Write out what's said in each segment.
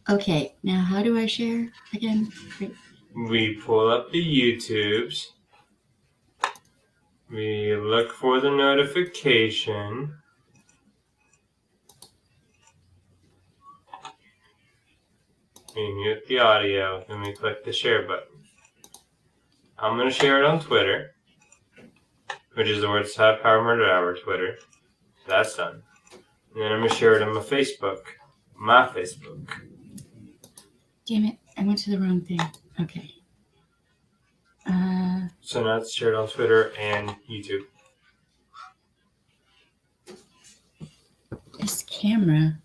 Okay, now how do I share again? We pull up the YouTubes. We look for the notification. We mute the audio, and we click the share button. I'm going to share it on Twitter, which is the Words Have Power Murder Hour Twitter. That's done. And then I'm going to share it on my Facebook. Damn it, I went to the wrong thing. Okay. So now it's shared on Twitter and YouTube. This camera.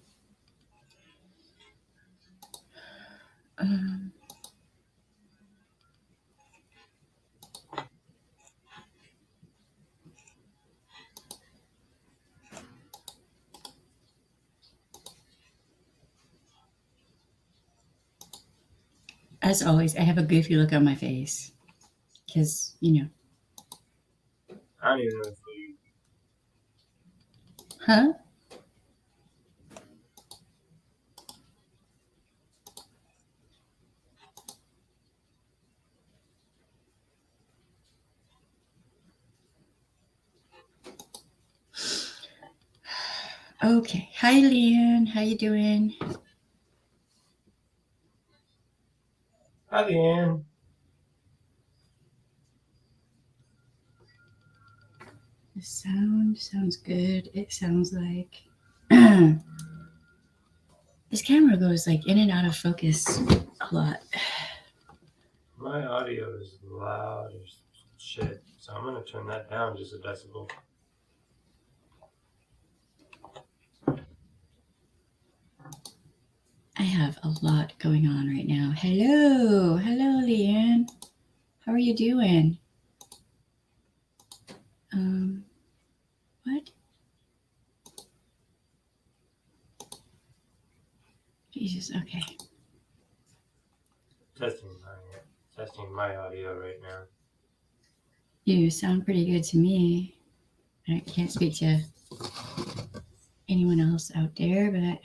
As always, I have a goofy look on my face. Because, you know. I don't even know if you... Huh? Okay. Hi, Leanne. How you doing? Hi, Leanne. The sound sounds good. It sounds like this camera goes like in and out of focus a lot. My audio is loud as shit, so I'm going to turn that down just a decibel. I have a lot going on right now. Hello, Leanne. How are you doing? What? Jesus, okay. Testing my audio right now. You sound pretty good to me. I can't speak to anyone else out there, but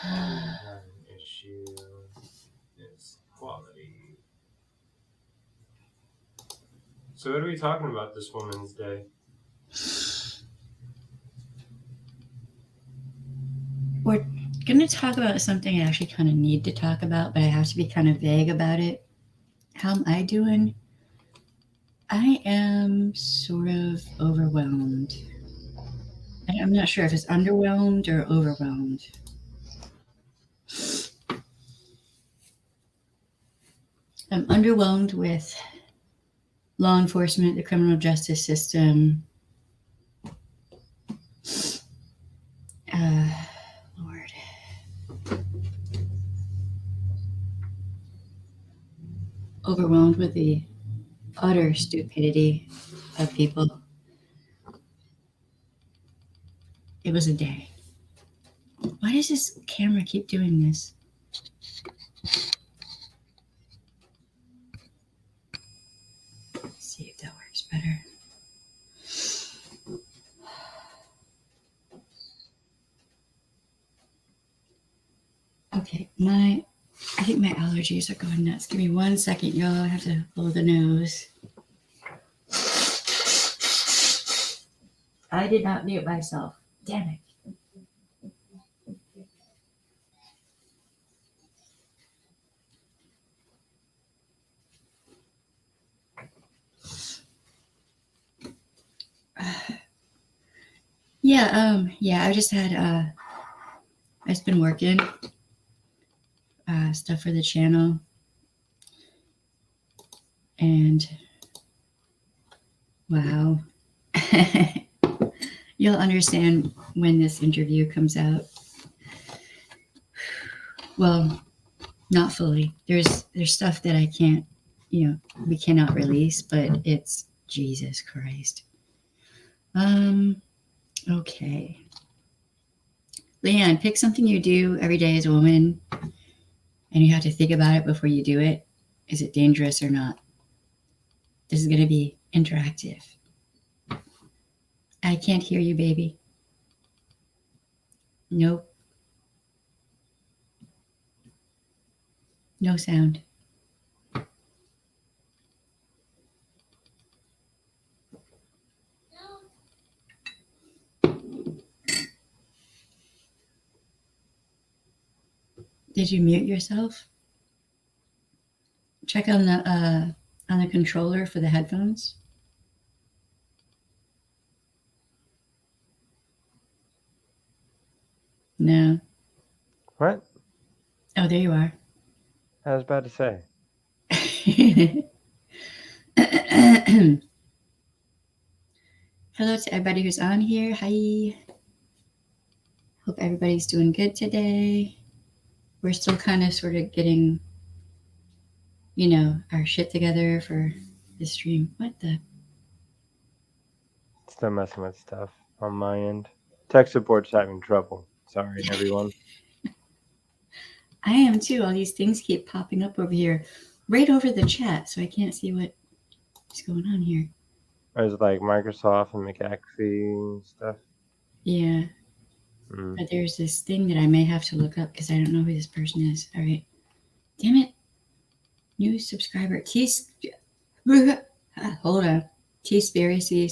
An issue is quality. So what are we talking about this Women's Day? We're going to talk about something I actually kind of need to talk about, but I have to be kind of vague about it. How am I doing? I am sort of overwhelmed. I'm not sure if it's underwhelmed or overwhelmed. I'm underwhelmed with law enforcement, the criminal justice system. Lord. Overwhelmed with the utter stupidity of people. It was a day. Why does this camera keep doing this? Let's see if that works better. Okay, I think my allergies are going nuts. Give me 1 second, y'all. I have to blow the nose. I did not mute myself. Damn it. Yeah, I just had, I've just been working, stuff for the channel, and wow, you'll understand when this interview comes out. Well, not fully. There's stuff that I can't, we cannot release, but it's Jesus Christ. Okay. Leanne, pick something you do every day as a woman, and you have to think about it before you do it. Is it dangerous or not? This is going to be interactive. I can't hear you, baby. Nope. No sound. Did you mute yourself? Check on the controller for the headphones. No. What? Oh, there you are. I was about to say. Hello to everybody who's on here. Hi. Hope everybody's doing good today. We're still kind of sort of getting, our shit together for the stream. What the? Still messing with stuff on my end. Tech support's having trouble. Sorry, everyone. I am too. All these things keep popping up over here, right over the chat, so I can't see what's going on here. There's like Microsoft and McAfee stuff. Yeah. Mm. But there's this thing that I may have to look up because I don't know who this person is. All right. Damn it. New subscriber. Hold on. T-Spiracy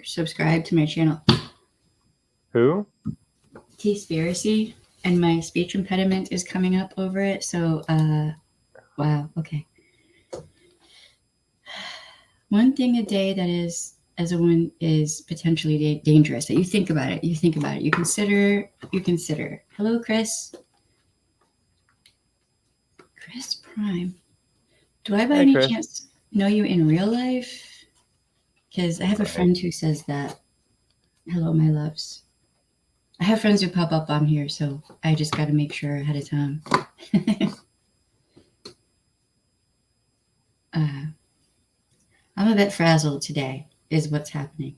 subscribe to my channel. Who? T-Spiracy. And my speech impediment is coming up over it. So, wow. Okay. One thing a day that is, as a woman, is potentially dangerous. That you think about it. You consider. Hello, Chris. Chris Prime. Do I by any Chris. chance know you in real life? Because I have a friend who says that. Hello, my loves. I have friends who pop up on here, so I just got to make sure ahead of time. I'm a bit frazzled today, is what's happening.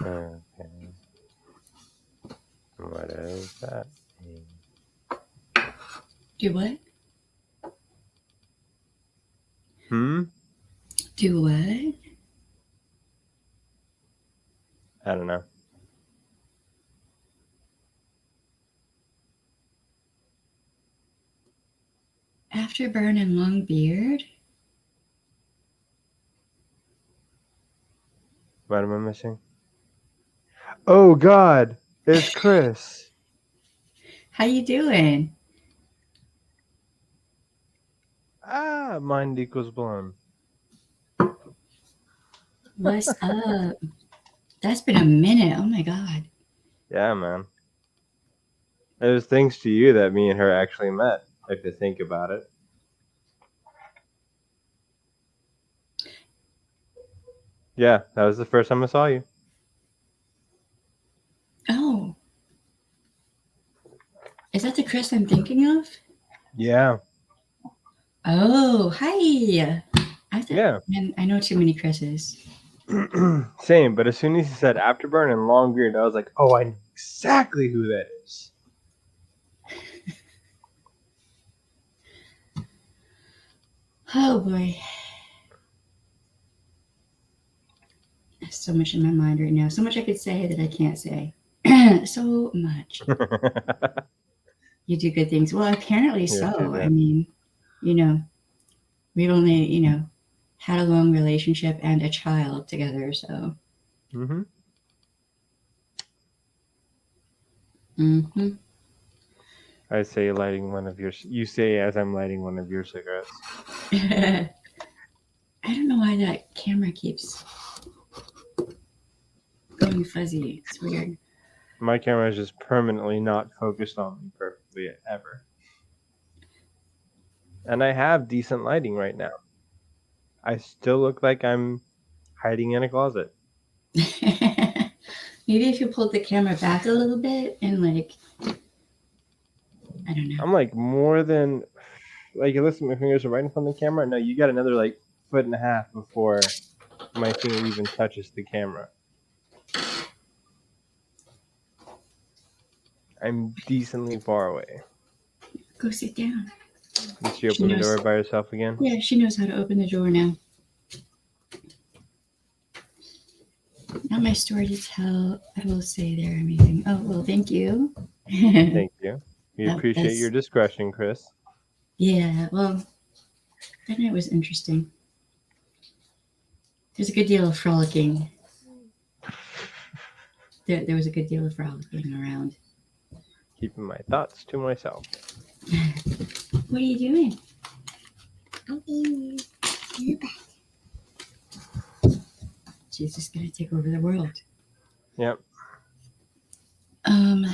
Okay. What is that? Do what? Do what? I don't know. Afterburn and long beard? What am I missing? Oh God, it's Chris. How you doing? Mind equals blown. What's up? That's been a minute. Oh my God. Yeah, man. It was thanks to you that me and her actually met, if you think about it. Yeah, that was the first time I saw you. Oh. Is that the Chris I'm thinking of? Yeah. Oh, hi. Yeah. Man, I know too many Chris's. Same, but as soon as he said Afterburn and long beard, I was like, oh, I know exactly who that is. Oh boy. There's so much in my mind right now. So much I could say that I can't say. So much. You do good things. Well, apparently so. I mean, we've only, had a long relationship and a child together, so. Mm-hmm. Mm-hmm. I say lighting one of your. You say as I'm lighting one of your cigarettes. I don't know why that camera keeps going fuzzy. It's weird. My camera is just permanently not focused on me perfectly ever. And I have decent lighting right now. I still look like I'm hiding in a closet. Maybe if you pulled the camera back a little bit and I don't know. I'm like more than listen, my fingers are right in front of the camera. No, you got another like foot and a half before my finger even touches the camera. I'm decently far away. Go sit down. Did she open the door by herself again? Yeah, she knows how to open the door now. Not my story to tell. I will say they're amazing. Oh, well, thank you. Thank you. We That appreciate was- your discretion, Chris. Yeah, well, that night was interesting. There's a good deal of frolicking. There was a good deal of frolicking around. Keeping my thoughts to myself. What are you doing? I'm in the bed. She's just gonna take over the world. Yep. Hmm.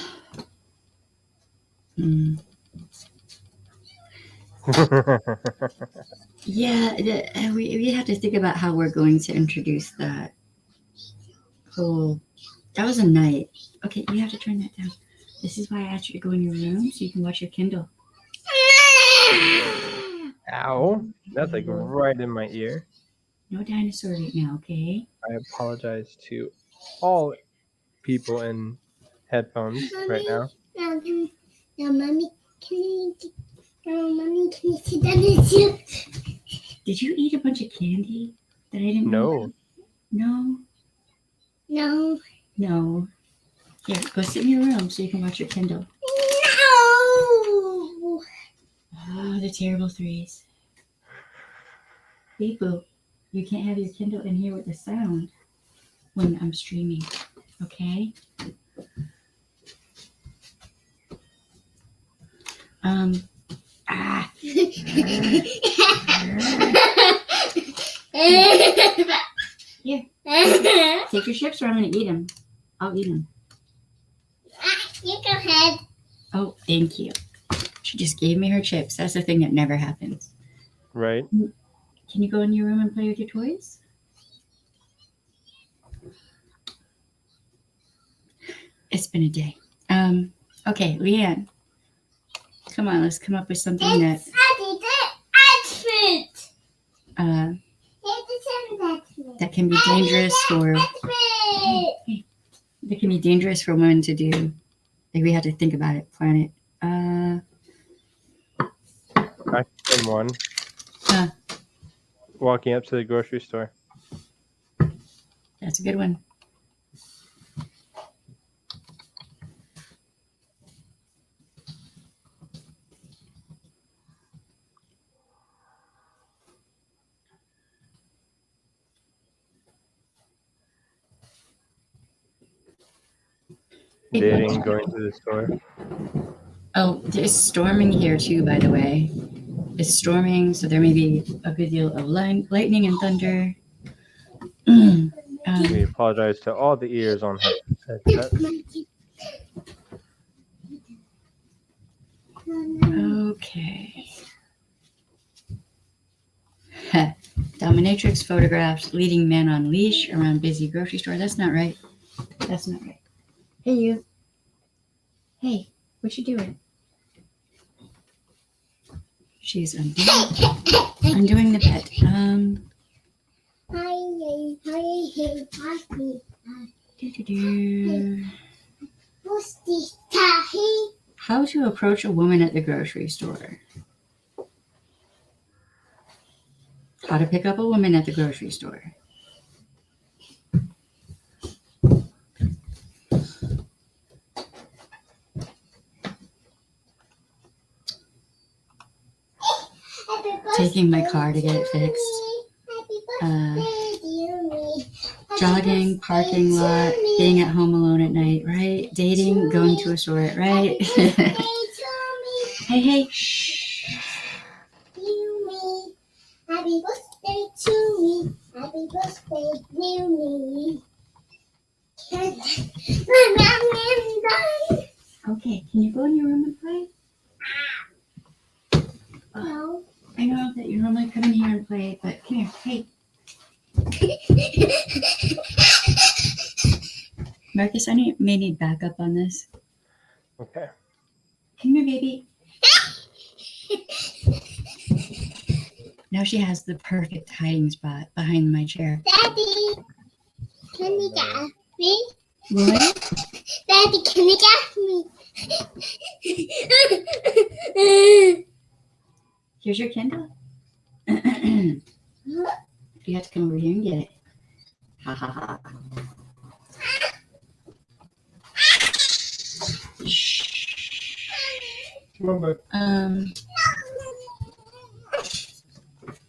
Yeah, we have to think about how we're going to introduce that whole. That was a night. Okay, you have to turn that down. This is why I asked you to go in your room so you can watch your Kindle. Ow. That's like right in my ear. No dinosaur right now, okay? I apologize to all people in headphones right now. Mommy, mommy, can you sit down and sit? Did you eat a bunch of candy that I didn't know No. about? No? No. No. Here, go sit in your room so you can watch your Kindle. No. Oh, the terrible threes. Beep boop. You can't have your Kindle in here with the sound when I'm streaming, okay? Ah. Here, take your chips or I'm gonna eat them. I'll eat them. You go ahead. Oh, thank you. She just gave me her chips. That's the thing that never happens. Right? Can you go in your room and play with your toys? It's been a day. Okay, Leanne. Come on, let's come up with something that that can be dangerous for that can be dangerous for women to do. Like we have to think about it, plan it. I can one. Walking up to the grocery store. That's a good one. Dating, going to the store. Oh, it's storming here too, by the way. It's storming, so there may be a good deal of lightning and thunder. We apologize to all the ears on headset. Okay. Dominatrix photographs leading men on leash around busy grocery store. That's not right. That's not right. Hey, you. Hey, what you doing? She's undoing the bed. How to approach a woman at the grocery store. How to pick up a woman at the grocery store. Taking my car to get it fixed. Jogging, parking lot, being at home alone at night, right? Dating, going to a store, right? Hey, shh. Happy birthday to me. Happy birthday to me. Okay, can you go in your room and play? No. I know that you normally come in here and play, but come here. Hey, Marcus, I may need backup on this. Okay. Come here, baby. Now she has the perfect hiding spot behind my chair. Daddy, can you get me? What? Daddy, can you get me? Here's your Kindle. You have to come over here and get it. Ha ha ha. Shh. Come on, bud.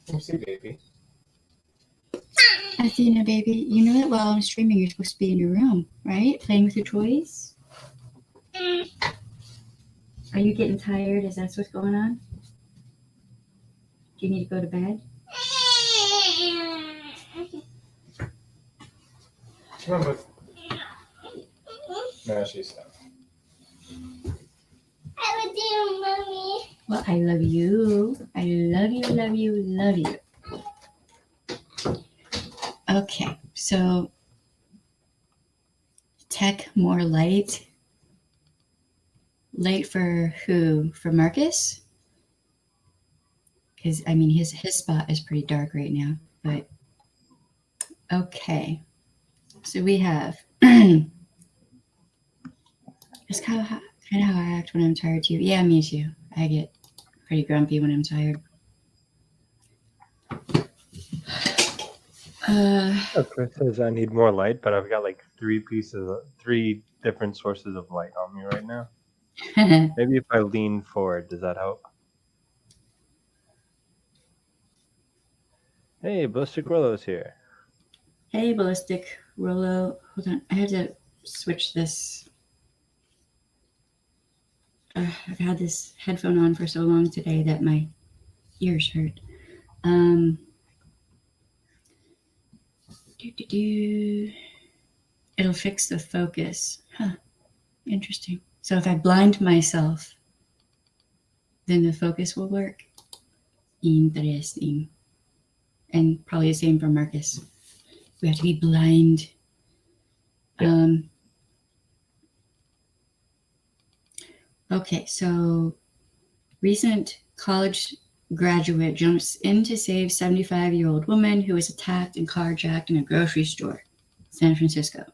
Come see, baby. Athena, baby, you know that while I'm streaming, you're supposed to be in your room, right? Playing with your toys? Are you getting tired? Is that what's going on? Do you need to go to bed? Come on, bud. No, she's not. I love you, Mommy. Well, I love you. I love you, love you, love you. Okay, so tech more light. Light for who? For Marcus? Because, I mean, his spot is pretty dark right now. But, okay. So we have... It's kind of how I act when I'm tired, too. Yeah, me too. I get pretty grumpy when I'm tired. Chris says I need more light, but I've got like three different sources of light on me right now. Maybe if I lean forward, does that help? Hey, Ballistic Willow's here. Hey, Ballistic Rollo. Hold on. I had to switch this. I've had this headphone on for so long today that my ears hurt. It'll fix the focus. Huh. Interesting. So if I blind myself, then the focus will work. Interesting. And probably the same for Marcus. We have to be blind. Yeah. Okay, so recent college graduate jumps in to save 75-year-old woman who was attacked and carjacked in a grocery store, San Francisco.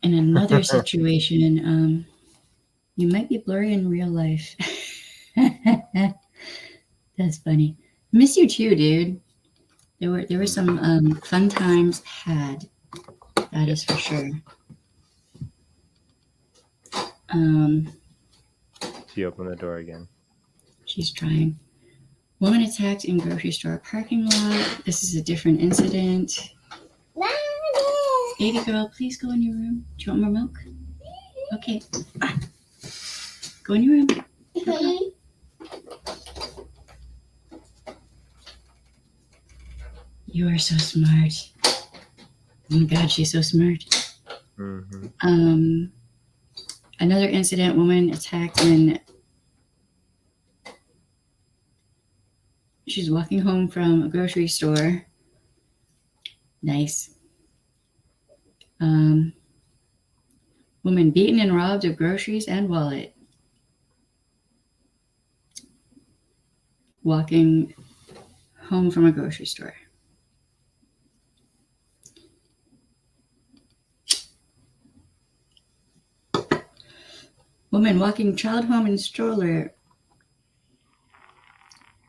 In another situation, you might be blurry in real life. That's funny. Miss you too, dude. There were some fun times had. That is for sure. She opened the door again. She's trying. Woman attacked in grocery store parking lot. This is a different incident. Baby girl, please go in your room. Do you want more milk? Okay. Go in your room. Okay. You are so smart. Oh my God, she's so smart. Mm-hmm. Another incident, woman attacked in... She's walking home from a grocery store. Nice. Woman beaten and robbed of groceries and wallet. Walking home from a grocery store. Woman walking child home in stroller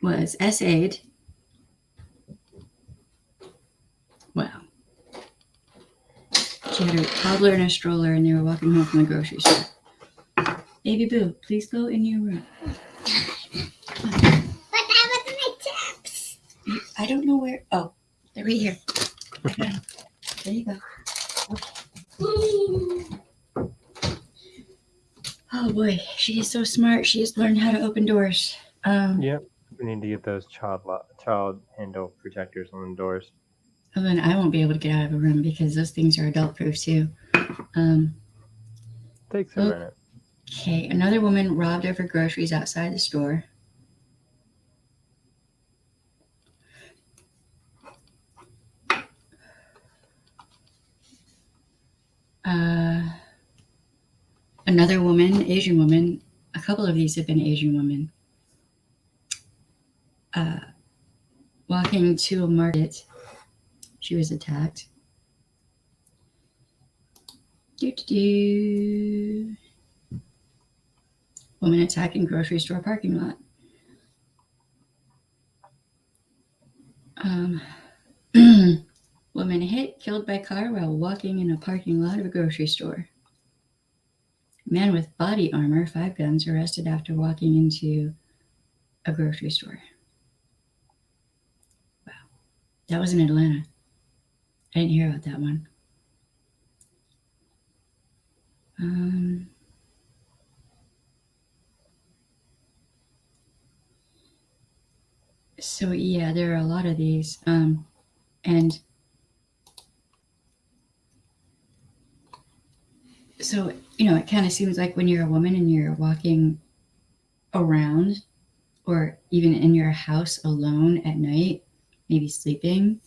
was essayed. Wow. She had her toddler in a stroller and they were walking home from the grocery store. Baby Boo, please go in your room. But that was my chips. I don't know where. Oh, they're right here. Okay. There you go. Okay. Oh boy, she is so smart. She has learned how to open doors. Yep. We need to get those child handle protectors on the doors. And then I won't be able to get out of a room because those things are adult proof too. Takes a minute. Okay, another woman robbed of her groceries outside the store. Another woman, Asian woman. A couple of these have been Asian women. walking to a market. She was attacked. Woman attacked in grocery store parking lot. Woman hit, killed by car while walking in a parking lot of a grocery store. Man with body armor, 5 guns, arrested after walking into a grocery store. Wow. That was in Atlanta. I didn't hear about that one. So yeah, there are a lot of these. And so, it kind of seems like when you're a woman and you're walking around or even in your house alone at night, maybe sleeping,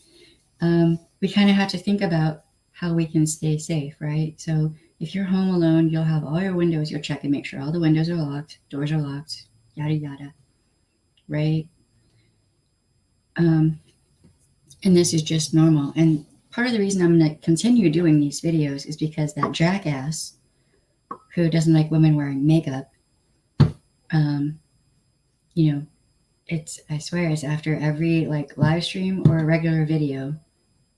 we kind of have to think about how we can stay safe, right? So if you're home alone, you'll have all your windows, you'll check and make sure all the windows are locked, doors are locked, yada, yada, right? And this is just normal. And part of the reason I'm going to continue doing these videos is because that jackass who doesn't like women wearing makeup, I swear it's after every live stream or a regular video,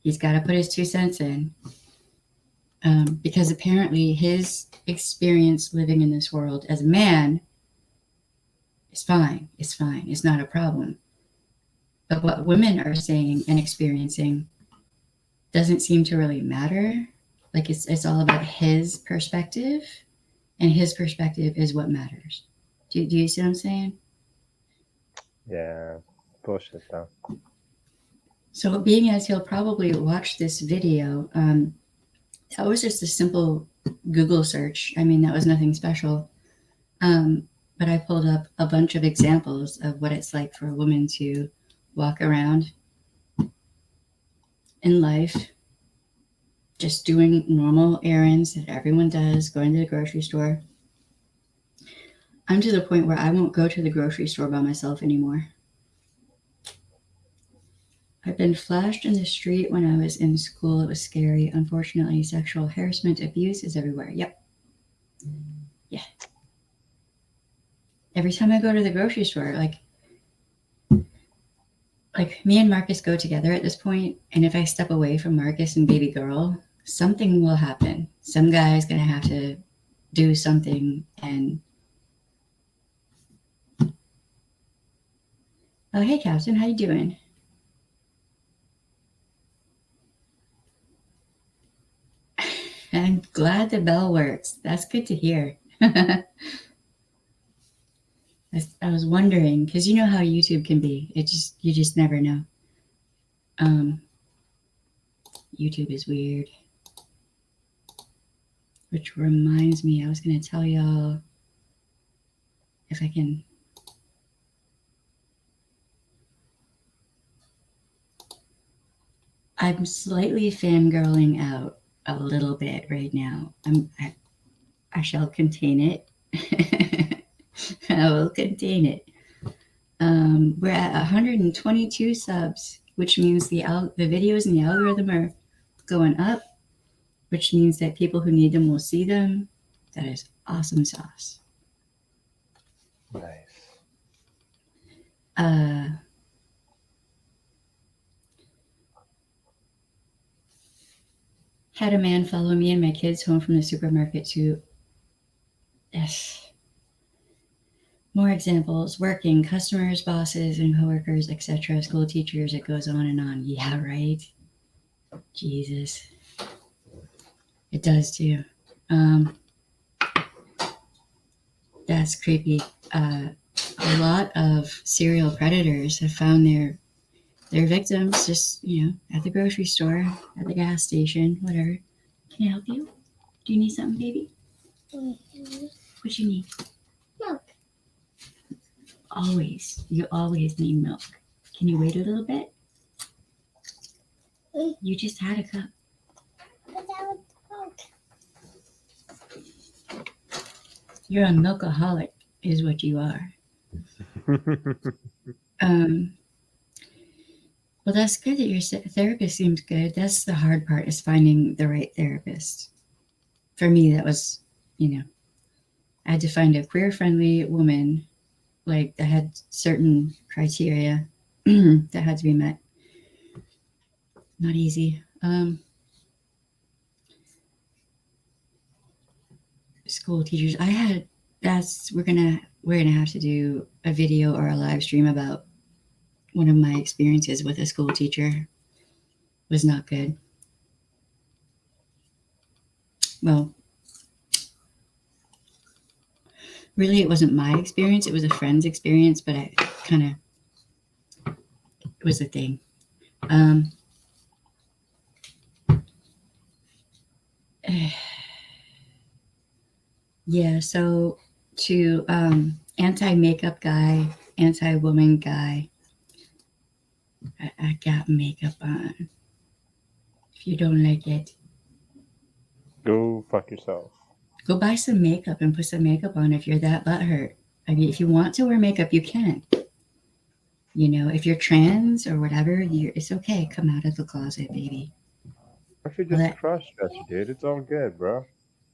he's got to put his 2 cents in, because apparently his experience living in this world as a man is fine. It's fine. It's not a problem. But what women are saying and experiencing doesn't seem to really matter. It's all about his perspective, and his perspective is what matters. Do you see what I'm saying? Yeah, bullshit though. So being as he'll probably watch this video, that was just a simple Google search. I mean, that was nothing special. But I pulled up a bunch of examples of what it's like for a woman to walk around in life, just doing normal errands that everyone does, going to the grocery store. I'm to the point where I won't go to the grocery store by myself anymore. I've been flashed in the street when I was in school. It was scary. Unfortunately, sexual harassment, abuse is everywhere. Yep. Yeah. Every time I go to the grocery store, like me and Marcus go together at this point, and if I step away from Marcus and baby girl, something will happen. Some guy's gonna have to do something. And oh, hey Captain, how you doing? I'm glad the bell works. That's good to hear. I was wondering, because you know how YouTube can be. You just never know. YouTube is weird. Which reminds me, I was going to tell y'all, if I can. I'm slightly fangirling out a little bit right now. I shall contain it. I will contain it. We're at 122 subs, which means the videos in the algorithm are going up, which means that people who need them will see them. That is awesome sauce. Nice. Had a man follow me and my kids home from the supermarket to. Yes. More examples: working, customers, bosses, and coworkers, etc. School teachers. It goes on and on. Yeah, right. Jesus. It does too. That's creepy. A lot of serial predators have found their victims just, at the grocery store, at the gas station, whatever. Can I help you? Do you need something, baby? Mhm. What you need? Milk. Always. You always need milk. Can you wait a little bit? You just had a cup. But that was milk. You're a milkaholic, is what you are. Well, that's good that your therapist seems good. That's the hard part, is finding the right therapist. For me, that was, I had to find a queer-friendly woman, like, that had certain criteria that had to be met. Not easy. School teachers. We're gonna have to do a video or a live stream about one of my experiences with a school teacher. It was not good. Well, really, it wasn't my experience. It was a friend's experience, but it was a thing. Yeah, so to anti-makeup guy, anti-woman guy, I got makeup on. If you don't like it, Go fuck yourself. go buy some makeup and put some makeup on if you're that butthurt. I mean, if you want to wear makeup, you can. If you're trans or whatever, it's okay. Come out of the closet, baby. If you're All just a that, cross-dresser, dude, it's all good, bro.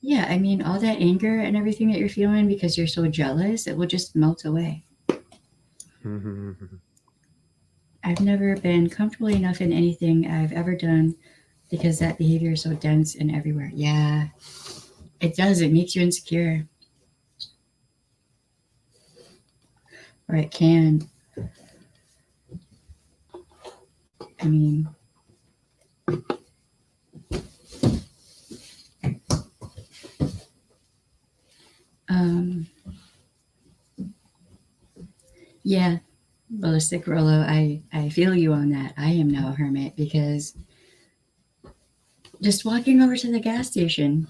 yeah, I mean, all that anger and everything that you're feeling because you're so jealous, it will just melt away. I've never been comfortable enough in anything I've ever done because that behavior is so dense and everywhere. Yeah, it does. It makes you insecure. Or it can. I mean, yeah, Ballistic Rollo, I feel you on that. I am now a hermit because just walking over to the gas station,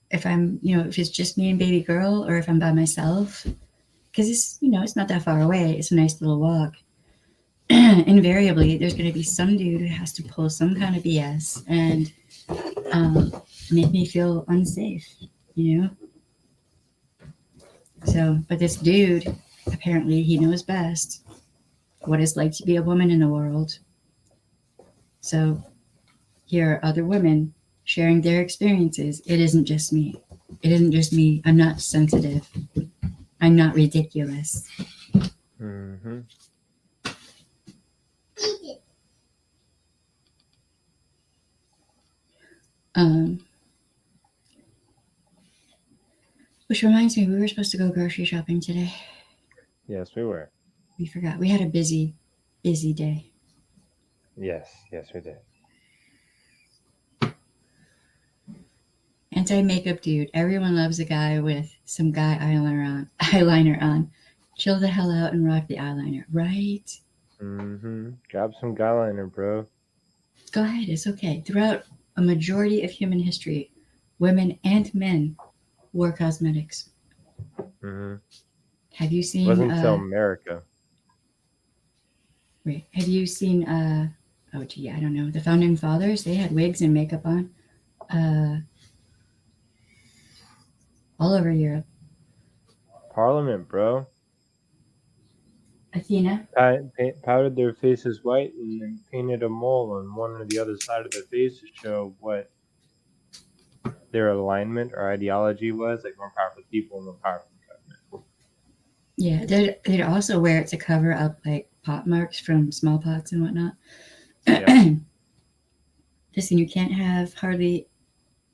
if it's just me and baby girl, or if I'm by myself, because it's not that far away. It's a nice little walk. Invariably, there's going to be some dude who has to pull some kind of BS and make me feel unsafe, So, but this dude, apparently, he knows best what it's like to be a woman in the world. So, here are other women sharing their experiences. It isn't just me. It isn't just me. I'm not sensitive. I'm not ridiculous. Mm-hmm. Which reminds me, we were supposed to go grocery shopping today. Yes, we were. We forgot. We had a busy day. Yes, we did. Anti-makeup dude. Everyone loves a guy with some guy eyeliner on. Chill the hell out and rock the eyeliner, right? Mm-hmm. Grab some guyliner, bro. Go ahead. It's okay. Throughout a majority of human history, women and men wore cosmetics. Mm-hmm. Have you seen? Wasn't until America. Wait. Have you seen? Oh, gee, I don't know. The founding fathers. They had wigs and makeup on. All over Europe. Parliament, bro. Athena. Powdered their faces white and then painted a mole on one or the other side of their face to show what their alignment or ideology was, like more powerful people and more powerful government. Yeah, they'd also wear it to cover up like pot marks from smallpox and whatnot. Yeah. Listen, you can't have hardly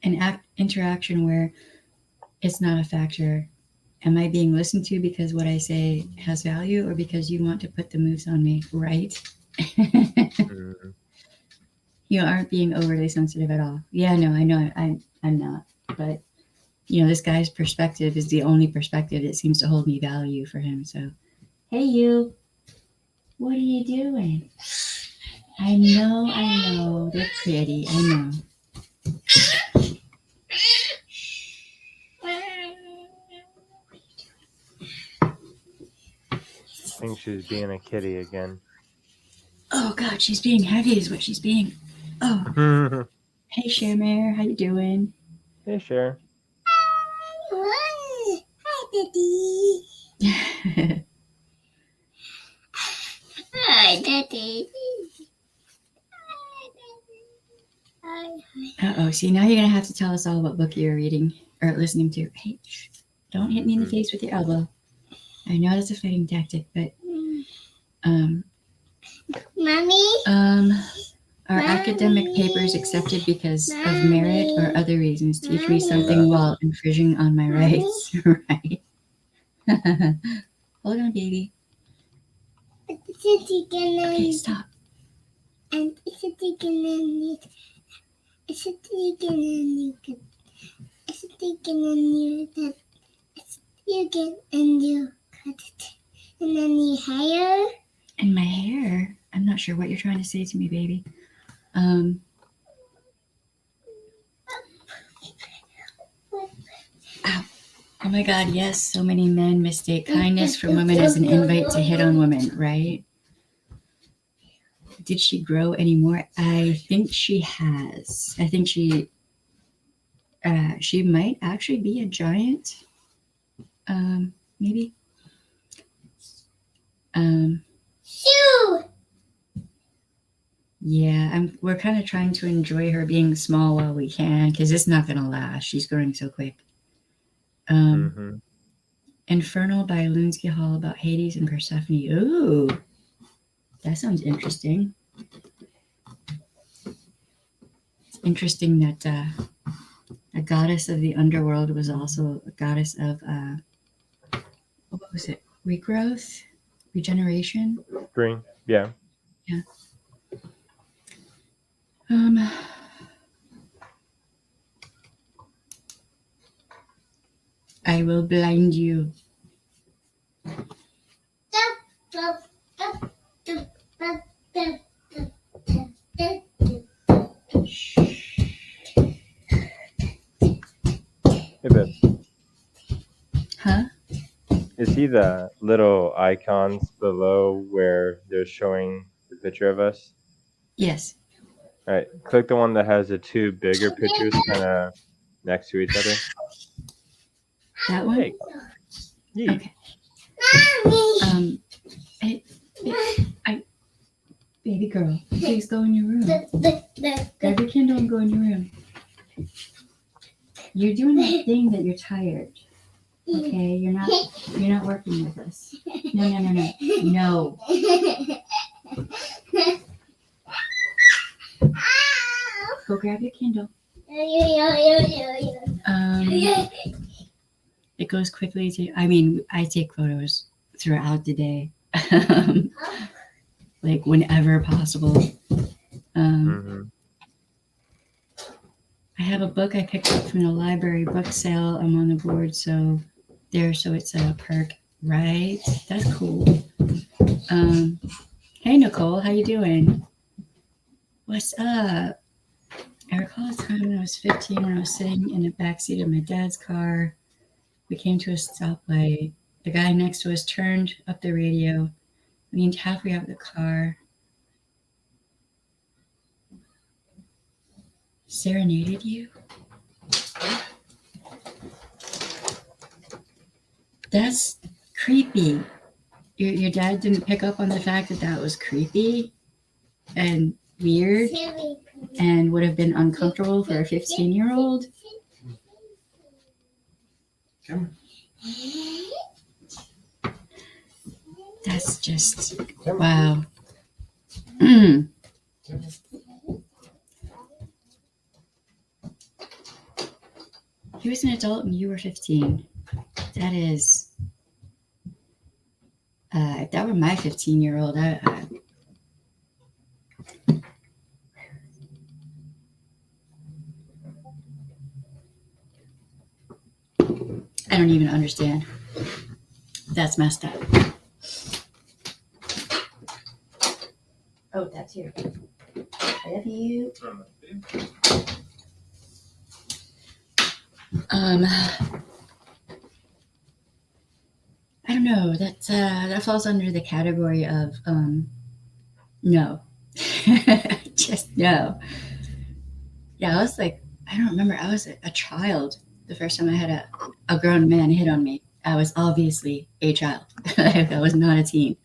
an interaction where it's not a factor. Am I being listened to because what I say has value, or because you want to put the moves on me, right? Mm-hmm. You aren't being overly sensitive at all. Yeah, no, I know I'm not. But this guy's perspective is the only perspective that seems to hold me value for him. So, hey, you, what are you doing? I know, they're pretty. I know. I think she's being a kitty again. Oh God, she's being heavy is what she's being. Oh, hey Shamir, how you doing? Hey, Cher. Hi, Daddy. Hi, Daddy. hi. See, now you're going to have to tell us all what book you're reading or listening to. Hey, shh, don't hit me in the face with your elbow. I know that's a fighting tactic, but Mommy? are academic papers accepted because of merit or other reasons? Teach me something while infringing on my rights. Right. Hold on, baby. Okay, stop. And it's a taken and it's a taken and you can. It's a taken and you can. You get and you cut it. And then you hair. And my hair. I'm not sure what you're trying to say to me, baby. Ow. Oh my God, yes, so many men mistake kindness from women as an invite to hit on women, right? Did she grow anymore? I think she has. I think she might actually be a giant. Maybe. Shoo! Yeah, we're kind of trying to enjoy her being small while we can, because it's not gonna last. She's growing so quick. Infernal by Lunsky Hall about Hades and Persephone. Ooh, that sounds interesting. It's interesting that a goddess of the underworld was also a goddess of what was it? Regrowth, regeneration. Spring. Yeah. Yeah. I will blind you. Hey, babe. Huh? You see the little icons below where they're showing the picture of us? Yes. All right. Click the one that has the two bigger pictures kind of next to each other. That one? There you go. Yeet. Okay. Baby girl, please go in your room. Grab your Kindle and go in your room. You're doing that thing that you're tired. Okay, you're not working with us. No. Go grab your Kindle. It goes quickly to. I take photos throughout the day, like whenever possible. I have a book I picked up from the library book sale. I'm on the board, so it's a perk, right? That's cool. Hey Nicole, how you doing? What's up? I recall a time when I was 15 when I was sitting in the backseat of my dad's car. We came to a stoplight. The guy next to us turned up the radio, leaned halfway out of the car, serenaded you. That's creepy. Your dad didn't pick up on the fact that was creepy and weird and would have been uncomfortable for a 15-year-old. That's just wow. He was an adult and you were 15. That is, if that were my 15-year-old, I don't even understand. That's messed up. Oh, that's here. I love you. I don't know. That falls under the category of no. Just no. Yeah, I was like, I don't remember. I was a child the first time I had a grown man hit on me. I was obviously a child. I was not a teen.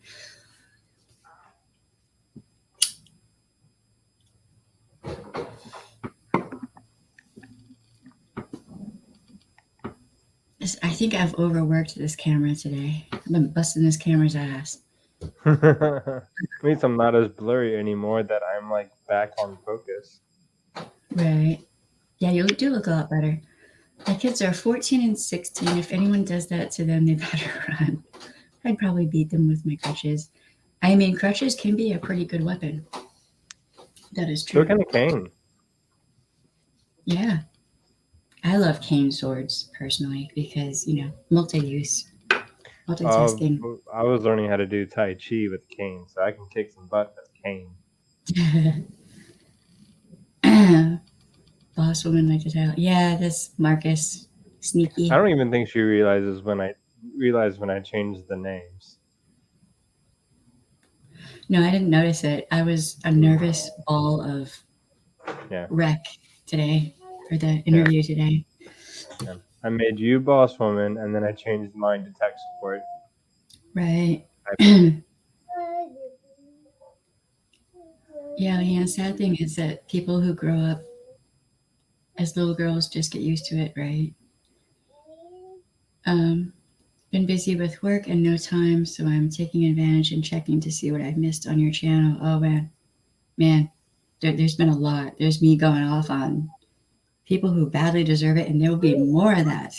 I think I've overworked this camera today. I've been busting this camera's ass. At least I'm not as blurry anymore that I'm like back on focus. Right. Yeah, you do look a lot better. My kids are 14 and 16. If anyone does that to them, they better run. I'd probably beat them with my crutches. I mean, crutches can be a pretty good weapon. That is true. So can a cane. Yeah. I love cane swords personally because, multi-use, multitasking. I was learning how to do Tai Chi with a cane, so I can kick some butt with a cane. Boss woman like to tell. Yeah, this Marcus sneaky. I don't even think she realizes when I changed the names. No, I didn't notice it. I was a nervous ball of wreck today for the interview today. Yeah. I made you boss woman, and then I changed mine to tech support. Right. Yeah. Sad thing is that people who grow up as little girls just get used to it, right? Been busy with work and no time, so I'm taking advantage and checking to see what I've missed on your channel. Oh man, there's been a lot. There's me going off on people who badly deserve it, and there will be more of that.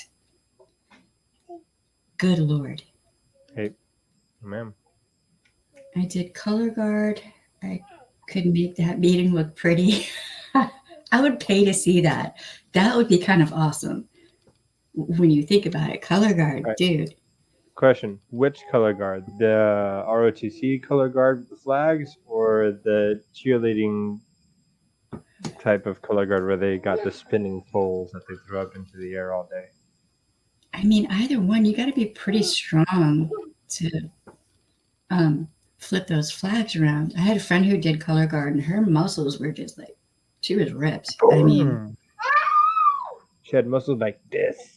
Good Lord. Hey, ma'am. I did color guard. I could make that meeting look pretty. I would pay to see that. That would be kind of awesome. When you think about it, color guard, right. Dude. Question: which color guard? The ROTC color guard with the flags, or the cheerleading type of color guard where they got the spinning poles that they throw up into the air all day? I mean, either one. You got to be pretty strong to flip those flags around. I had a friend who did color guard, and her muscles were just like, she was ripped. I mean, she had muscles like this.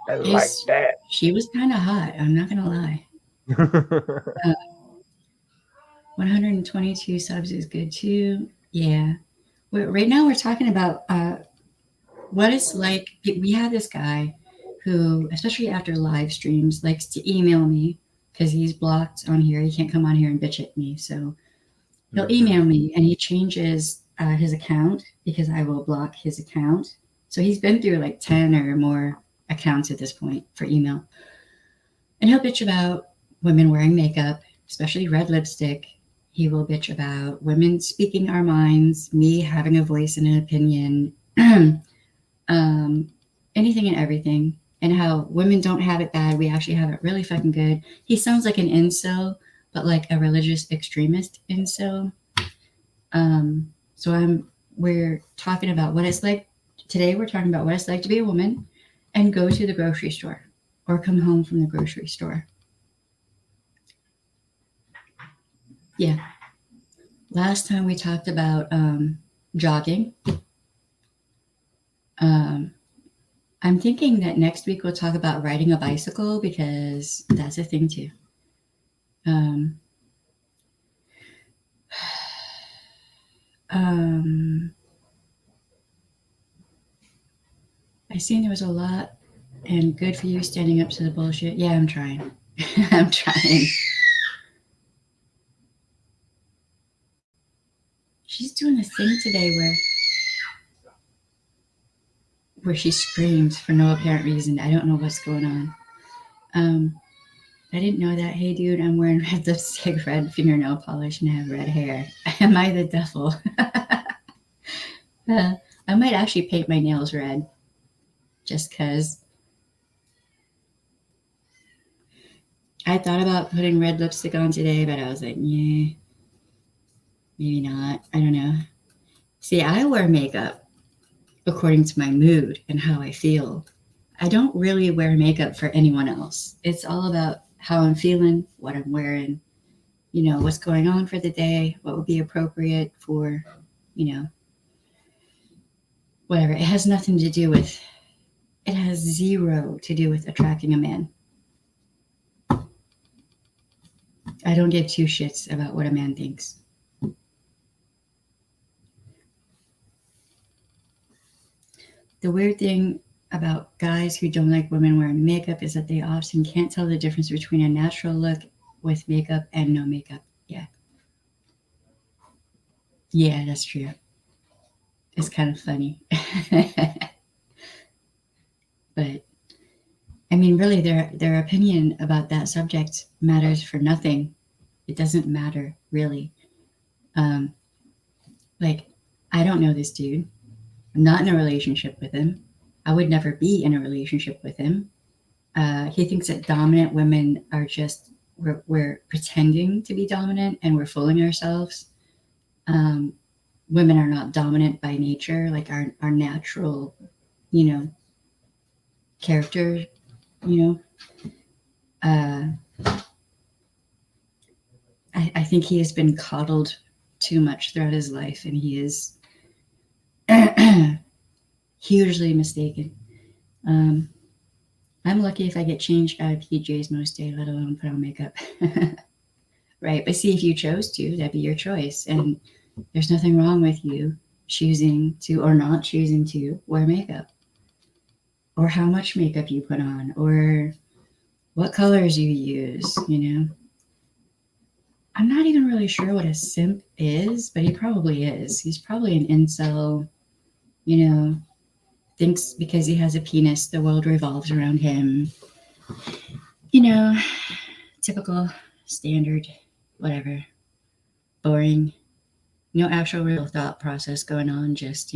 And like that. She was kind of hot. I'm not gonna lie. 122 subs is good too. Yeah. Right now we're talking about what it's like. We have this guy who, especially after live streams, likes to email me because he's blocked on here. He can't come on here and bitch at me. So he'll email me, and he changes his account because I will block his account. So he's been through like 10 or more accounts at this point for email. And he'll bitch about women wearing makeup, especially red lipstick. He will bitch about women speaking our minds, me having a voice and an opinion, anything and everything, and how women don't have it bad. We actually have it really fucking good. He sounds like an incel, but like a religious extremist incel. So we're talking about what it's like. Today we're talking about what it's like to be a woman and go to the grocery store or come home from the grocery store. Yeah. Last time we talked about jogging. I'm thinking that next week we'll talk about riding a bicycle because that's a thing too. I seen there was a lot and good for you standing up to the bullshit. Yeah, I'm trying. I'm trying. She's doing a thing today where she screams for no apparent reason. I don't know what's going on. I didn't know that. Hey, dude, I'm wearing red lipstick, red fingernail polish, and I have red hair. Am I the devil? I might actually paint my nails red just because. I thought about putting red lipstick on today, but I was like, yeah, maybe not. I don't know. See, I wear makeup according to my mood and how I feel. I don't really wear makeup for anyone else. It's all about how I'm feeling, what I'm wearing, what's going on for the day, what would be appropriate for, whatever. It has nothing to do with, it has zero to do with attracting a man. I don't give two shits about what a man thinks. The weird thing about guys who don't like women wearing makeup is that they often can't tell the difference between a natural look with makeup and no makeup. Yeah. Yeah, that's true. It's kind of funny. But I mean, really, their opinion about that subject matters for nothing. It doesn't matter, really. Like, I don't know this dude. I'm not in a relationship with him. I would never be in a relationship with him. He thinks that dominant women are just, we're pretending to be dominant and we're fooling ourselves. Women are not dominant by nature, like our natural, character, I think he has been coddled too much throughout his life, and he is hugely mistaken. I'm lucky if I get changed out of PJs most days, let alone put on makeup. Right? But see, if you chose to, that'd be your choice. And there's nothing wrong with you choosing to or not choosing to wear makeup, or how much makeup you put on, or what colors you use, I'm not even really sure what a simp is, but he probably is. He's probably an incel, thinks because he has a penis, the world revolves around him. Typical, standard, whatever. Boring. No actual real thought process going on, just,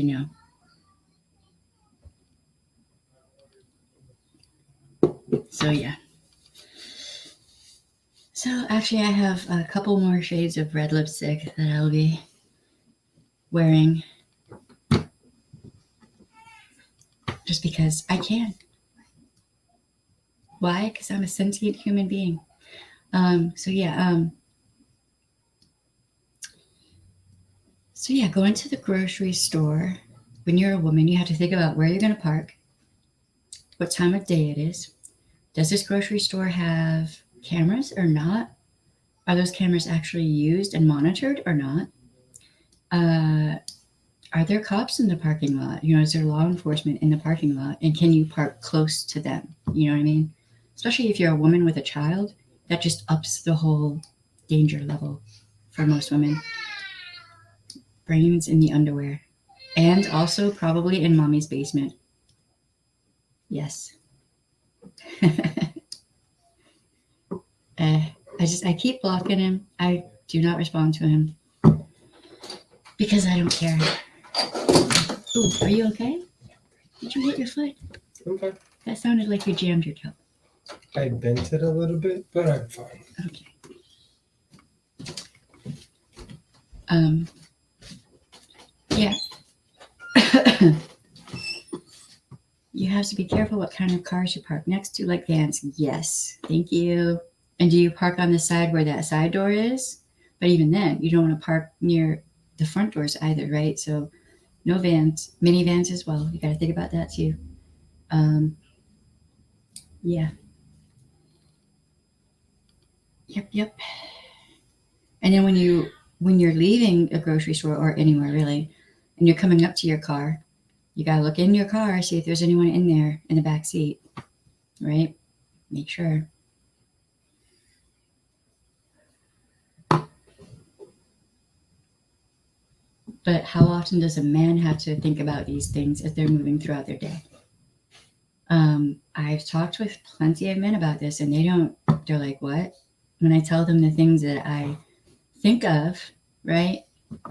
So, yeah. So, actually, I have a couple more shades of red lipstick that I'll be wearing just because I can. Why? Because I'm a sentient human being. So going to the grocery store. When you're a woman, you have to think about where you're going to park, what time of day it is. Does this grocery store have cameras or not? Are those cameras actually used and monitored or not? Are there cops in the parking lot? Is there law enforcement in the parking lot? And can you park close to them? You know what I mean? Especially if you're a woman with a child, that just ups the whole danger level for most women. Brains in the underwear. And also probably in mommy's basement. Yes. I keep blocking him. I do not respond to him because I don't care. Ooh, are you okay? Did you hit your foot? Okay. That sounded like you jammed your toe. I bent it a little bit, but I'm fine. Okay. Yeah. You have to be careful what kind of cars you park next to, like vans. Yes. Thank you. And do you park on the side where that side door is? But even then, you don't want to park near the front doors either, right? So no vans, minivans as well. You got to think about that too. Yeah. Yep. And then when you're leaving a grocery store or anywhere really, and you're coming up to your car, you got to look in your car, see if there's anyone in there in the back seat, right? Make sure. But how often does a man have to think about these things as they're moving throughout their day? I've talked with plenty of men about this, and they're like, what? When I tell them the things that I think of, right,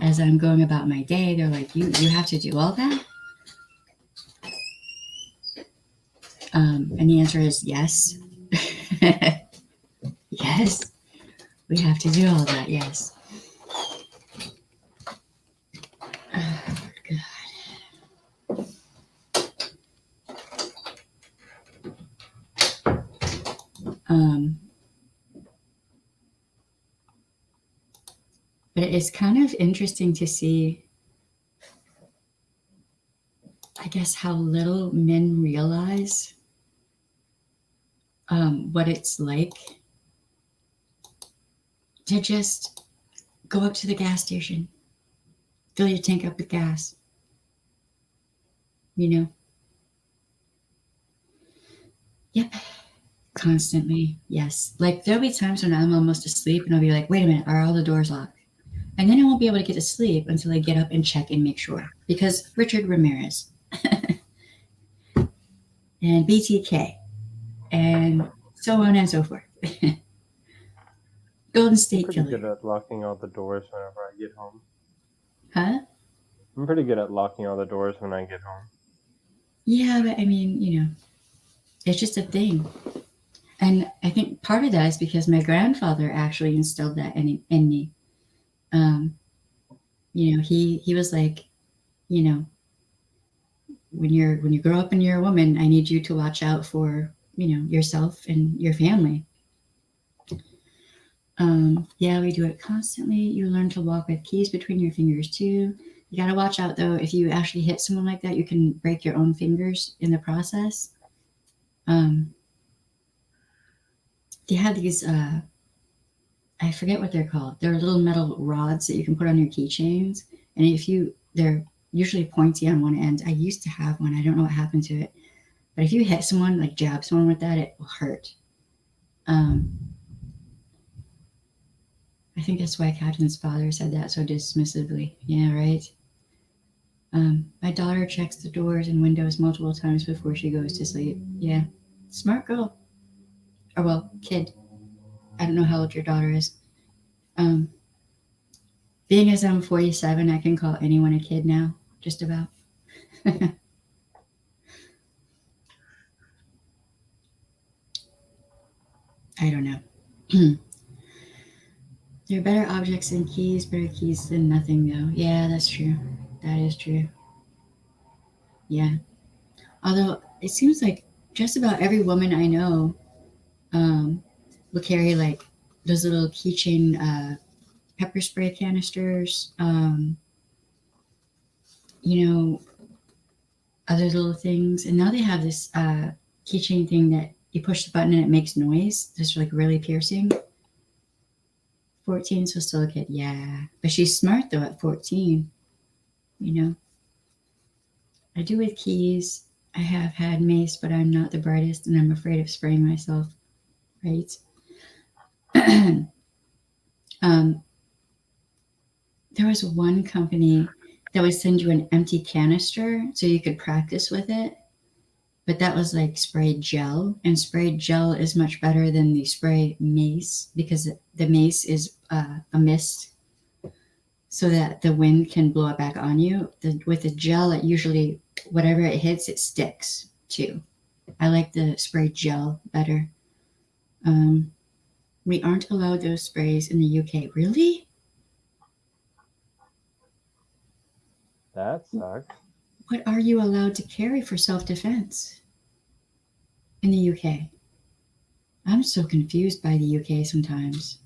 as I'm going about my day, they're like, you have to do all that? And the answer is yes. Yes, we have to do all that, yes. Oh, God. But it's kind of interesting to see, I guess, how little men realize what it's like to just go up to the gas station, fill your tank up with gas, Constantly, yes. Like there'll be times when I'm almost asleep and I'll be like, wait a minute, are all the doors locked? And then I won't be able to get to sleep until I get up and check and make sure. Because Richard Ramirez and BTK and so on and so forth. Golden I'm State pretty good Killer. at locking all the doors whenever I get home. Huh? I'm pretty good at locking all the doors when I get home. Yeah, but I mean, it's just a thing. And I think part of that is because my grandfather actually instilled that in me. He was like, you know, when you grow up and you're a woman, I need you to watch out for, yourself and your family. Yeah, we do it constantly. You learn to walk with keys between your fingers too. You got to watch out though. If you actually hit someone like that, you can break your own fingers in the process. They have these, I forget what they're called. They're little metal rods that you can put on your keychains. And they're usually pointy on one end. I used to have one. I don't know what happened to it. But if you hit someone, like jab someone with that, it will hurt. I think that's why Captain's father said that so dismissively. Yeah, right. My daughter checks the doors and windows multiple times before she goes to sleep. Yeah, smart girl. Or well, kid. I don't know how old your daughter is. Being as I'm 47, I can call anyone a kid now, just about. I don't know. There are better objects than keys, better keys than nothing, though. Yeah, that's true. That is true. Yeah. Although it seems like just about every woman I know will carry like those little keychain pepper spray canisters, other little things. And now they have this keychain thing that you push the button and it makes noise, just like really piercing. 14, so still a kid. Yeah. But she's smart though at 14. I do with keys. I have had mace, but I'm not the brightest and I'm afraid of spraying myself. Right? There was one company that would send you an empty canister so you could practice with it. But that was like sprayed gel, and sprayed gel is much better than the spray mace because the mace is a mist so that the wind can blow it back on you. With the gel, it usually, whatever it hits, it sticks too. I like the spray gel better. We aren't allowed those sprays in the UK. Really? That sucks. What are you allowed to carry for self-defense in the UK? I'm so confused by the UK sometimes.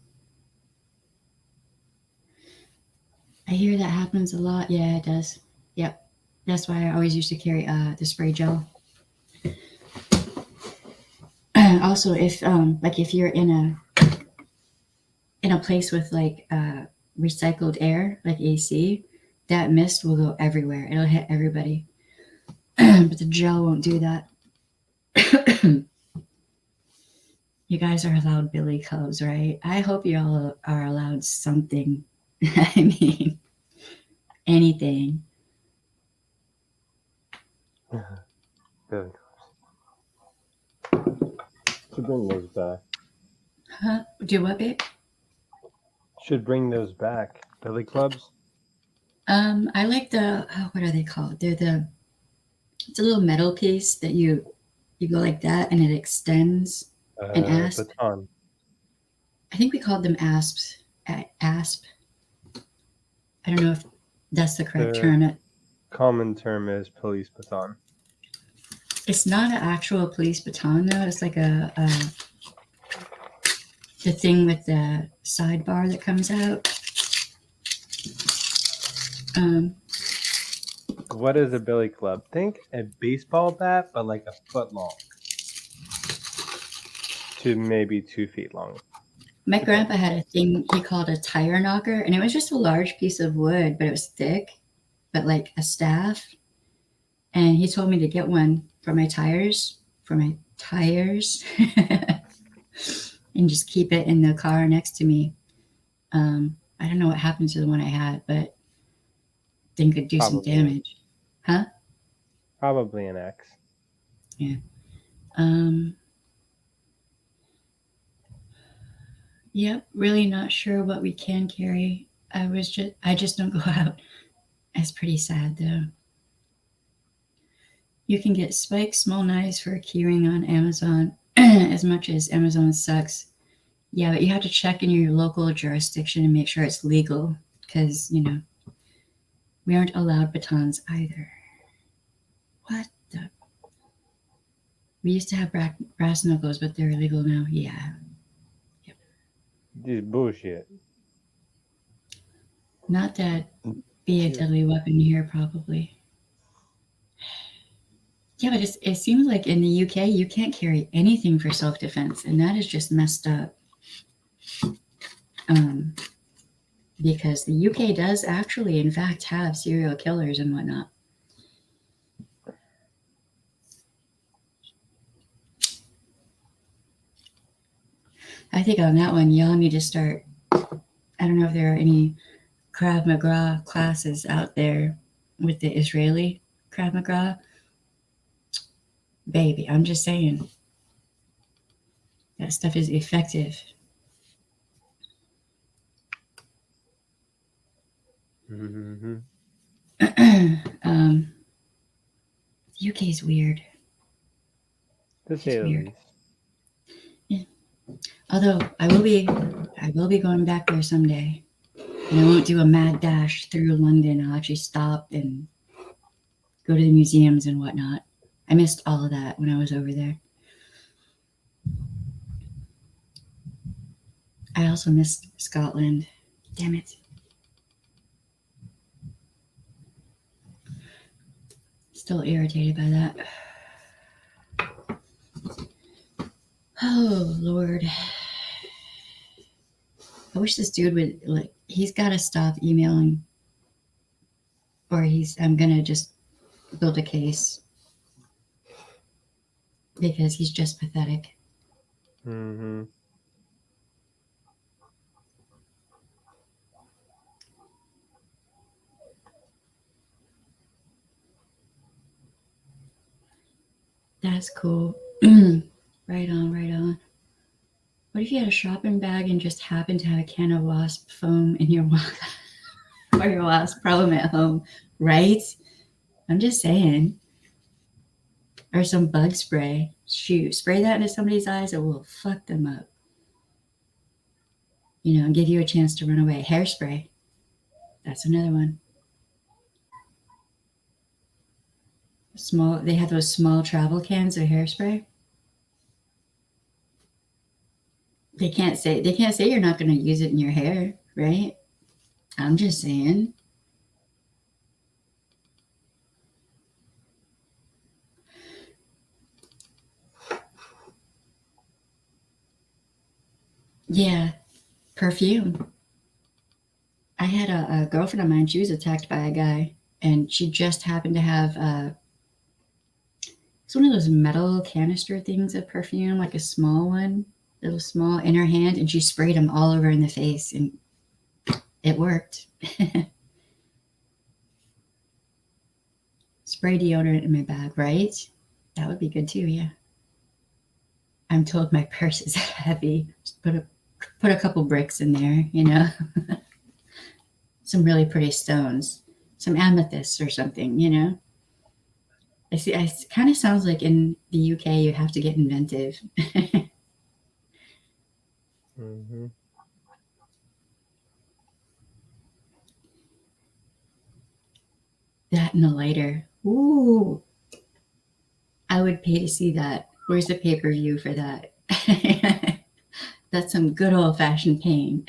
I hear that happens a lot. Yeah, it does. Yep. That's why I always used to carry the spray gel. Also, if you're in a place with like recycled air, like AC, that mist will go everywhere. It'll hit everybody. But the gel won't do that. You guys are allowed billy clubs, right? I hope you all are allowed something. I mean, anything. Good. Should bring those back. Huh? Do what, babe? Should bring those back. Billy clubs? I like what are they called? It's a little metal piece that you go like that and it extends an asp. Baton. I think we called them asps. Asp. I don't know if that's the correct term. Common term is police baton. It's not an actual police baton though. It's like the thing with the sidebar that comes out. What is a billy club? Think a baseball bat, but like a foot long to maybe 2 feet long. My grandpa had a thing he called a tire knocker, and it was just a large piece of wood, but it was thick, but like a staff. And he told me to get one for my tires tires and just keep it in the car next to me. I don't know what happened to the one I had, but thing could do some Probably. damage. Huh? Probably an X. Yep, really not sure what we can carry. I just don't go out. It's pretty sad though. You can get spiked small knives for a keyring on Amazon. As much as Amazon sucks. Yeah, but you have to check in your local jurisdiction and make sure it's legal because, we aren't allowed batons either. What the? We used to have brass knuckles, but they're illegal now. Yeah. This is bullshit. Not that be a deadly weapon here, probably. Yeah, but it seems like in the UK, you can't carry anything for self-defense, and that is just messed up. Because the UK does actually, in fact, have serial killers and whatnot. I think on that one, y'all need to start. I don't know if there are any Krav Maga classes out there with the Israeli Krav Maga. Baby, I'm just saying. That stuff is effective. Mm-hmm. The UK is weird. To say the weird. least. Although I will be going back there someday. And I won't do a mad dash through London. I'll actually stop and go to the museums and whatnot. I missed all of that when I was over there. I also missed Scotland. Damn it. Still irritated by that. Oh, Lord. I wish this dude would, he's got to stop emailing. Or I'm going to just build a case. Because he's just pathetic. Mm-hmm. That's cool. Right on. What if you had a shopping bag and just happened to have a can of wasp foam in your or your wasp problem at home, right? I'm just saying. Or some bug spray. Shoot, spray that into somebody's eyes, it will fuck them up. And give you a chance to run away. Hairspray. That's another one. They have those small travel cans of hairspray. They can't say you're not going to use it in your hair, right? I'm just saying. Yeah, perfume. I had a girlfriend of mine. She was attacked by a guy, and she just happened to have it's one of those metal canister things of perfume, like a small one, little small in her hand, and she sprayed them all over in the face, and it worked. Spray deodorant in my bag, right? That would be good too, yeah. I'm told my purse is heavy. Just put a couple bricks in there, Some really pretty stones, some amethysts or something, I see. It kind of sounds like in the UK you have to get inventive. Mm-hmm. That and a lighter. Ooh, I would pay to see that. Where's the pay-per-view for that? That's some good old-fashioned pain.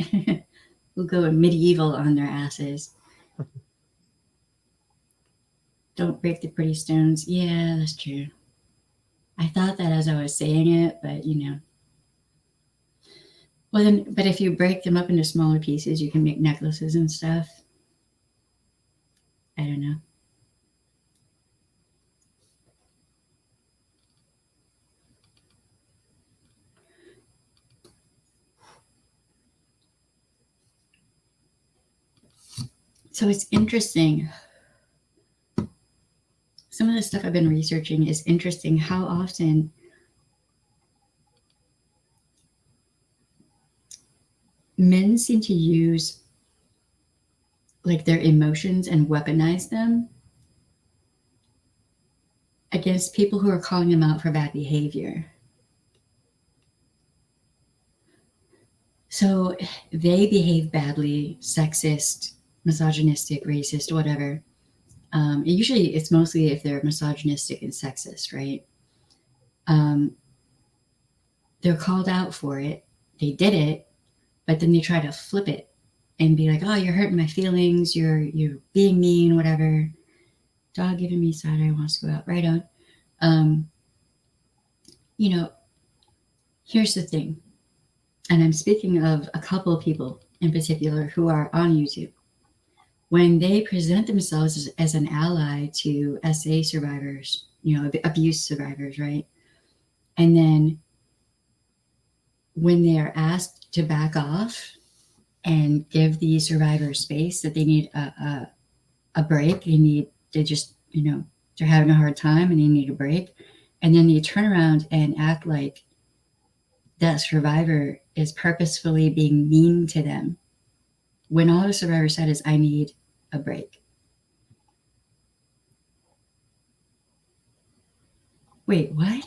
We'll go medieval on their asses. Don't break the pretty stones. Yeah, that's true. I thought that as I was saying it, but Well then, but if you break them up into smaller pieces, you can make necklaces and stuff. I don't know. So it's interesting. Some of the stuff I've been researching is interesting how often men seem to use like their emotions and weaponize them against people who are calling them out for bad behavior. So they behave badly, sexist, misogynistic, racist, whatever. Usually it's mostly if they're misogynistic and sexist, right? They're called out for it. They did it, but then they try to flip it and be like, oh, you're hurting my feelings. You're being mean, whatever. Dog giving me side eye, wants to go out. Right on. Here's the thing. And I'm speaking of a couple of people in particular who are on YouTube. When they present themselves as an ally to SA survivors, abuse survivors, right? And then when they are asked to back off and give the survivors space that they need a break, they're having a hard time and they need a break. And then they turn around and act like that survivor is purposefully being mean to them when all the survivor said is, I need a break. Wait, what?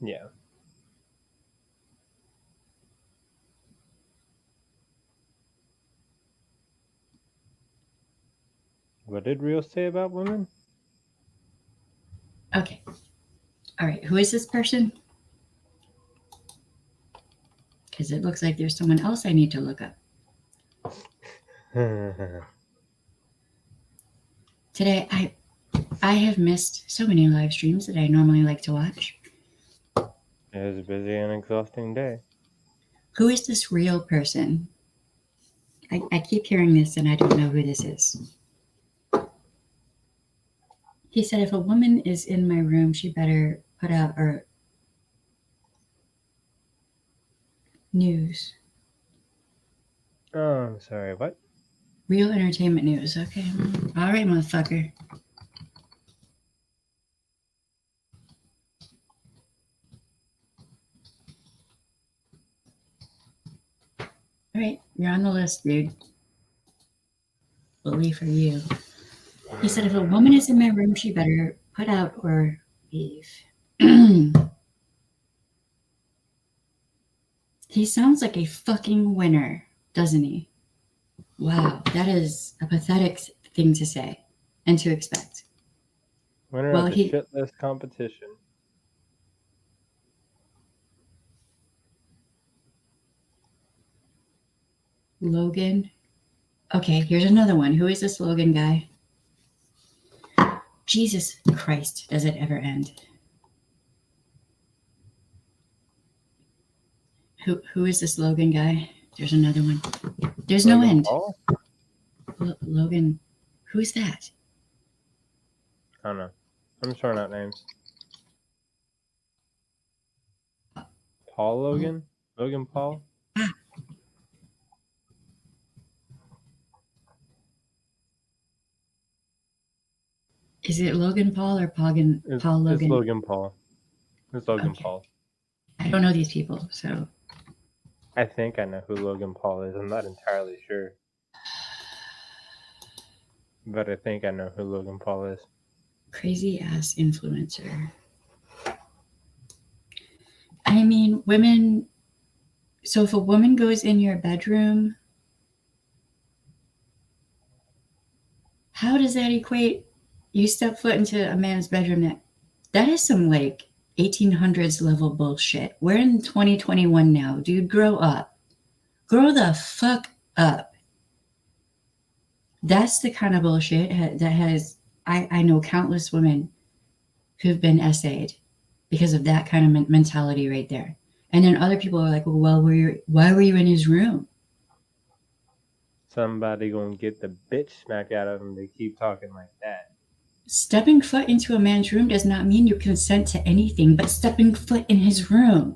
Yeah. What did Rio say about women? Okay. All right. Who is this person? Because it looks like there's someone else I need to look up. Today, I have missed so many live streams that I normally like to watch. It was a busy and exhausting day. Who is this real person? I keep hearing this and I don't know who this is. He said, if a woman is in my room, she better put out her news. Oh, I'm sorry, what? Real entertainment news. Okay. All right, motherfucker. All right, you're on the list, dude. Bully for you. He said, if a woman is in my room, she better put out or leave. He sounds like a fucking winner, doesn't he? Wow, that is a pathetic thing to say and to expect. Winner of the shit list competition. Logan. Okay, here's another one. Who is this Logan guy? Jesus Christ, does it ever end? Who is this Logan guy? There's another one. There's Logan no end. Paul? Logan, who's that? I don't know. I'm just throwing out names. Paul Logan? Logan Paul? Is it Logan Paul or Paul Logan? It's Logan Paul. It's Logan Okay. Paul. I don't know these people, so. I think I know who Logan Paul is. I'm not entirely sure. But I think I know who Logan Paul is. Crazy ass influencer. I mean, women. So if a woman goes in your bedroom, how does that equate? You step foot into a man's bedroom. That is some like 1800s level bullshit. We're in 2021 now, dude. Grow up. Grow the fuck up. That's the kind of bullshit that has. I know countless women who've been essayed because of that kind of mentality right there. And then other people are like, well, why were you in his room? Somebody gonna get the bitch smacked out of them. They keep talking like that. Stepping foot into a man's room does not mean you consent to anything, but stepping foot in his room.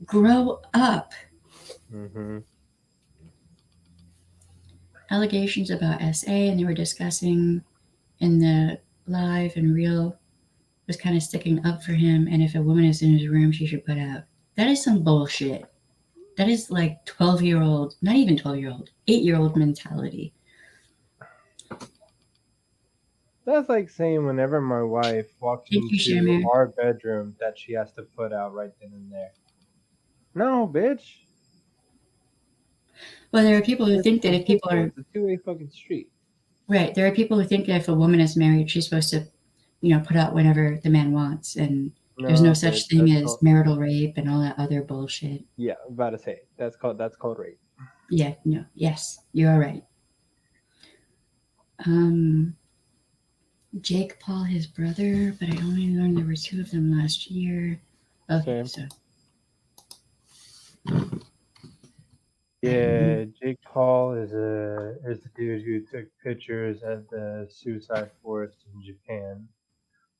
Grow up. Mm-hmm. allegations about SA, and they were discussing in the live and real was kind of sticking up for him, and if a woman is in his room, she should put out. That is some bullshit. That is like 12-year-old, not even 12-year-old, 8-year-old mentality. That's like saying whenever my wife walks Thank you, into Shamir. our bedroom that she has to put out right then and there. No, bitch. Well, there are people who think that if people are It's a two-way fucking street. right, there are people who think that if a woman is married, she's supposed to, put out whenever the man wants, and there's no such bitch, thing that's as called, marital rape and all that other bullshit. yeah, I'm about to say that's called rape. Yeah, no, yes, you are right. Jake Paul, his brother, but I only learned there were 2 of them last year. Okay, Same. so Yeah, Jake Paul is the dude who took pictures at the suicide forest in Japan.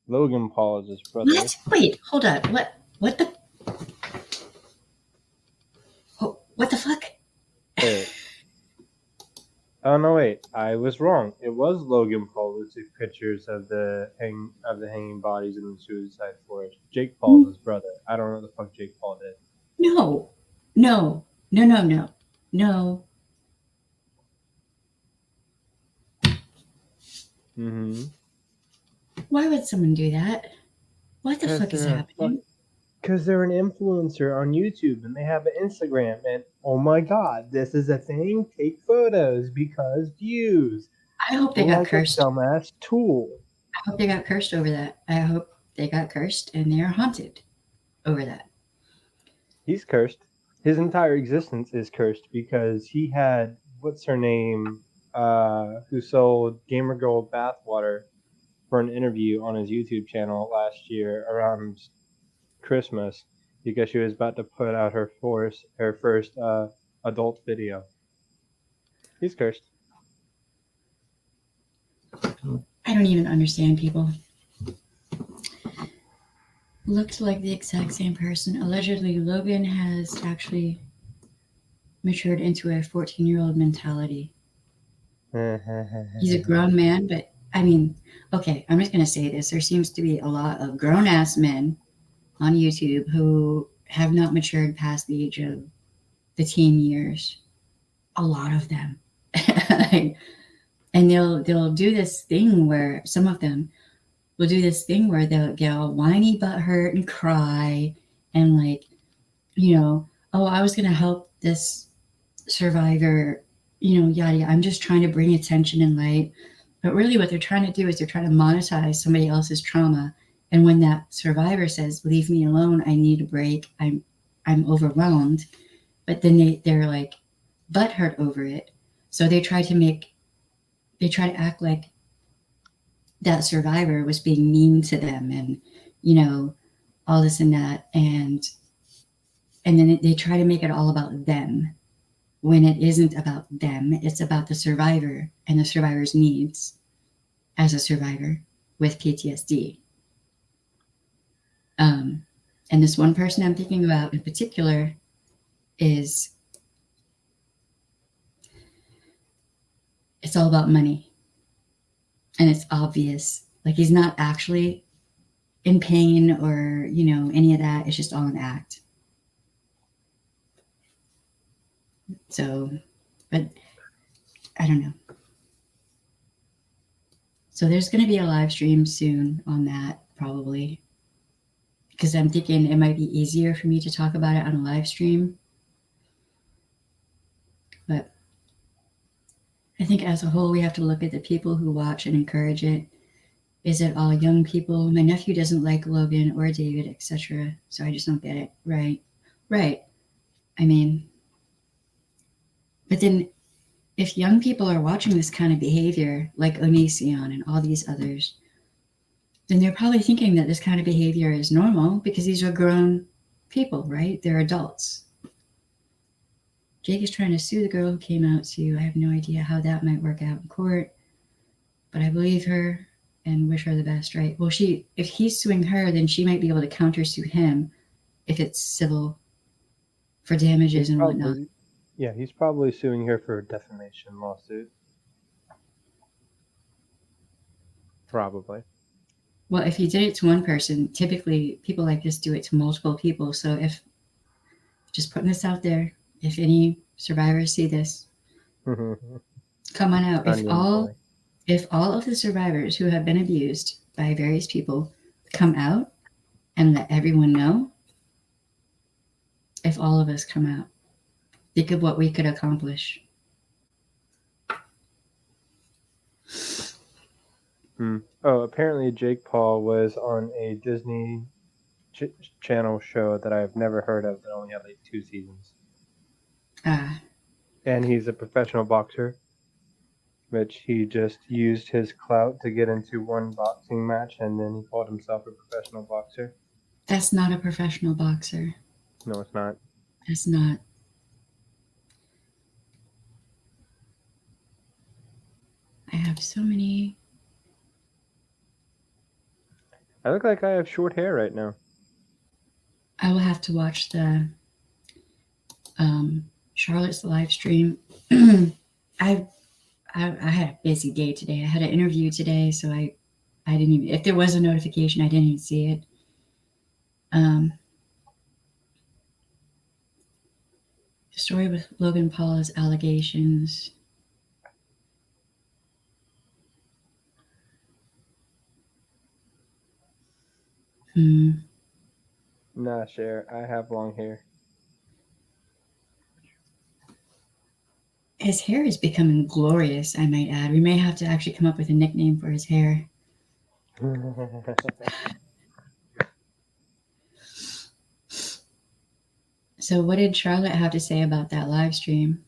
Logan Paul is his brother. what? Wait, hold on. What the? What the fuck? Wait. Oh no, wait! I was wrong. It was Logan Paul who took pictures of the hanging bodies in the suicide forest. Jake Paul's his brother. I don't know what the fuck Jake Paul did. No. Mm-hmm. Why would someone do that? What the fuck is happening? Because they're an influencer on YouTube and they have an Instagram, and oh my god, this is a thing. Take photos because views. I hope they got cursed. Dumbass tool. I hope they got cursed over that. I hope they got cursed and they are haunted over that. He's cursed. His entire existence is cursed because he had what's her name, who sold Gamer Girl bathwater for an interview on his YouTube channel last year around Christmas because she was about to put out her first adult video. He's cursed. I don't even understand people. Looks like the exact same person. Allegedly, Logan has actually matured into a 14-year-old mentality. He's a grown man, but I mean, okay, I'm just going to say this. There seems to be a lot of grown-ass men on YouTube who have not matured past the age of the teen years. A lot of them. And they'll do this thing where some of them will do this thing where they'll get all whiny butthurt and cry and like, oh, I was going to help this survivor, yada, yada. I'm just trying to bring attention and light. But really what they're trying to do is they're trying to monetize somebody else's trauma. And when that survivor says, leave me alone, I need a break, I'm overwhelmed. But then they're like butthurt over it. So they try to act like that survivor was being mean to them and, all this and that. And then they try to make it all about them when it isn't about them. It's about the survivor and the survivor's needs as a survivor with PTSD. And this one person I'm thinking about in particular it's all about money. And it's obvious. Like he's not actually in pain or, any of that. It's just all an act. So, but I don't know. So there's going to be a live stream soon on that, probably. Because I'm thinking it might be easier for me to talk about it on a live stream. But I think as a whole, we have to look at the people who watch and encourage it. Is it all young people? My nephew doesn't like Logan or David, etc. So I just don't get it. Right. I mean, but then if young people are watching this kind of behavior, like Onision and all these others, then they're probably thinking that this kind of behavior is normal because these are grown people, right? They're adults. Jake is trying to sue the girl who came out to. I have no idea how that might work out in court, but I believe her and wish her the best, right? Well, if he's suing her, then she might be able to countersue him if it's civil for damages and whatnot. Yeah, he's probably suing her for a defamation lawsuit. Probably. Well, if you did it to one person, typically people like this do it to multiple people. So if, just putting this out there, if any survivors see this, come on out. Onion boy. If all of the survivors who have been abused by various people come out and let everyone know, if all of us come out, think of what we could accomplish. Oh, apparently Jake Paul was on a Disney Channel show that I've never heard of that only had like 2 seasons. And he's a professional boxer, which he just used his clout to get into one boxing match, and then he called himself a professional boxer. That's not a professional boxer. No, it's not. It's not. I have so many. I look like I have short hair right now. I will have to watch the Charlotte's live stream. I had a busy day today. I had an interview today, so I didn't even, if there was a notification, I didn't even see it. The story with Logan Paul's allegations. Nah, Cher, I have long hair. His hair is becoming glorious, I might add. We may have to actually come up with a nickname for his hair. So what did Charlotte have to say about that live stream?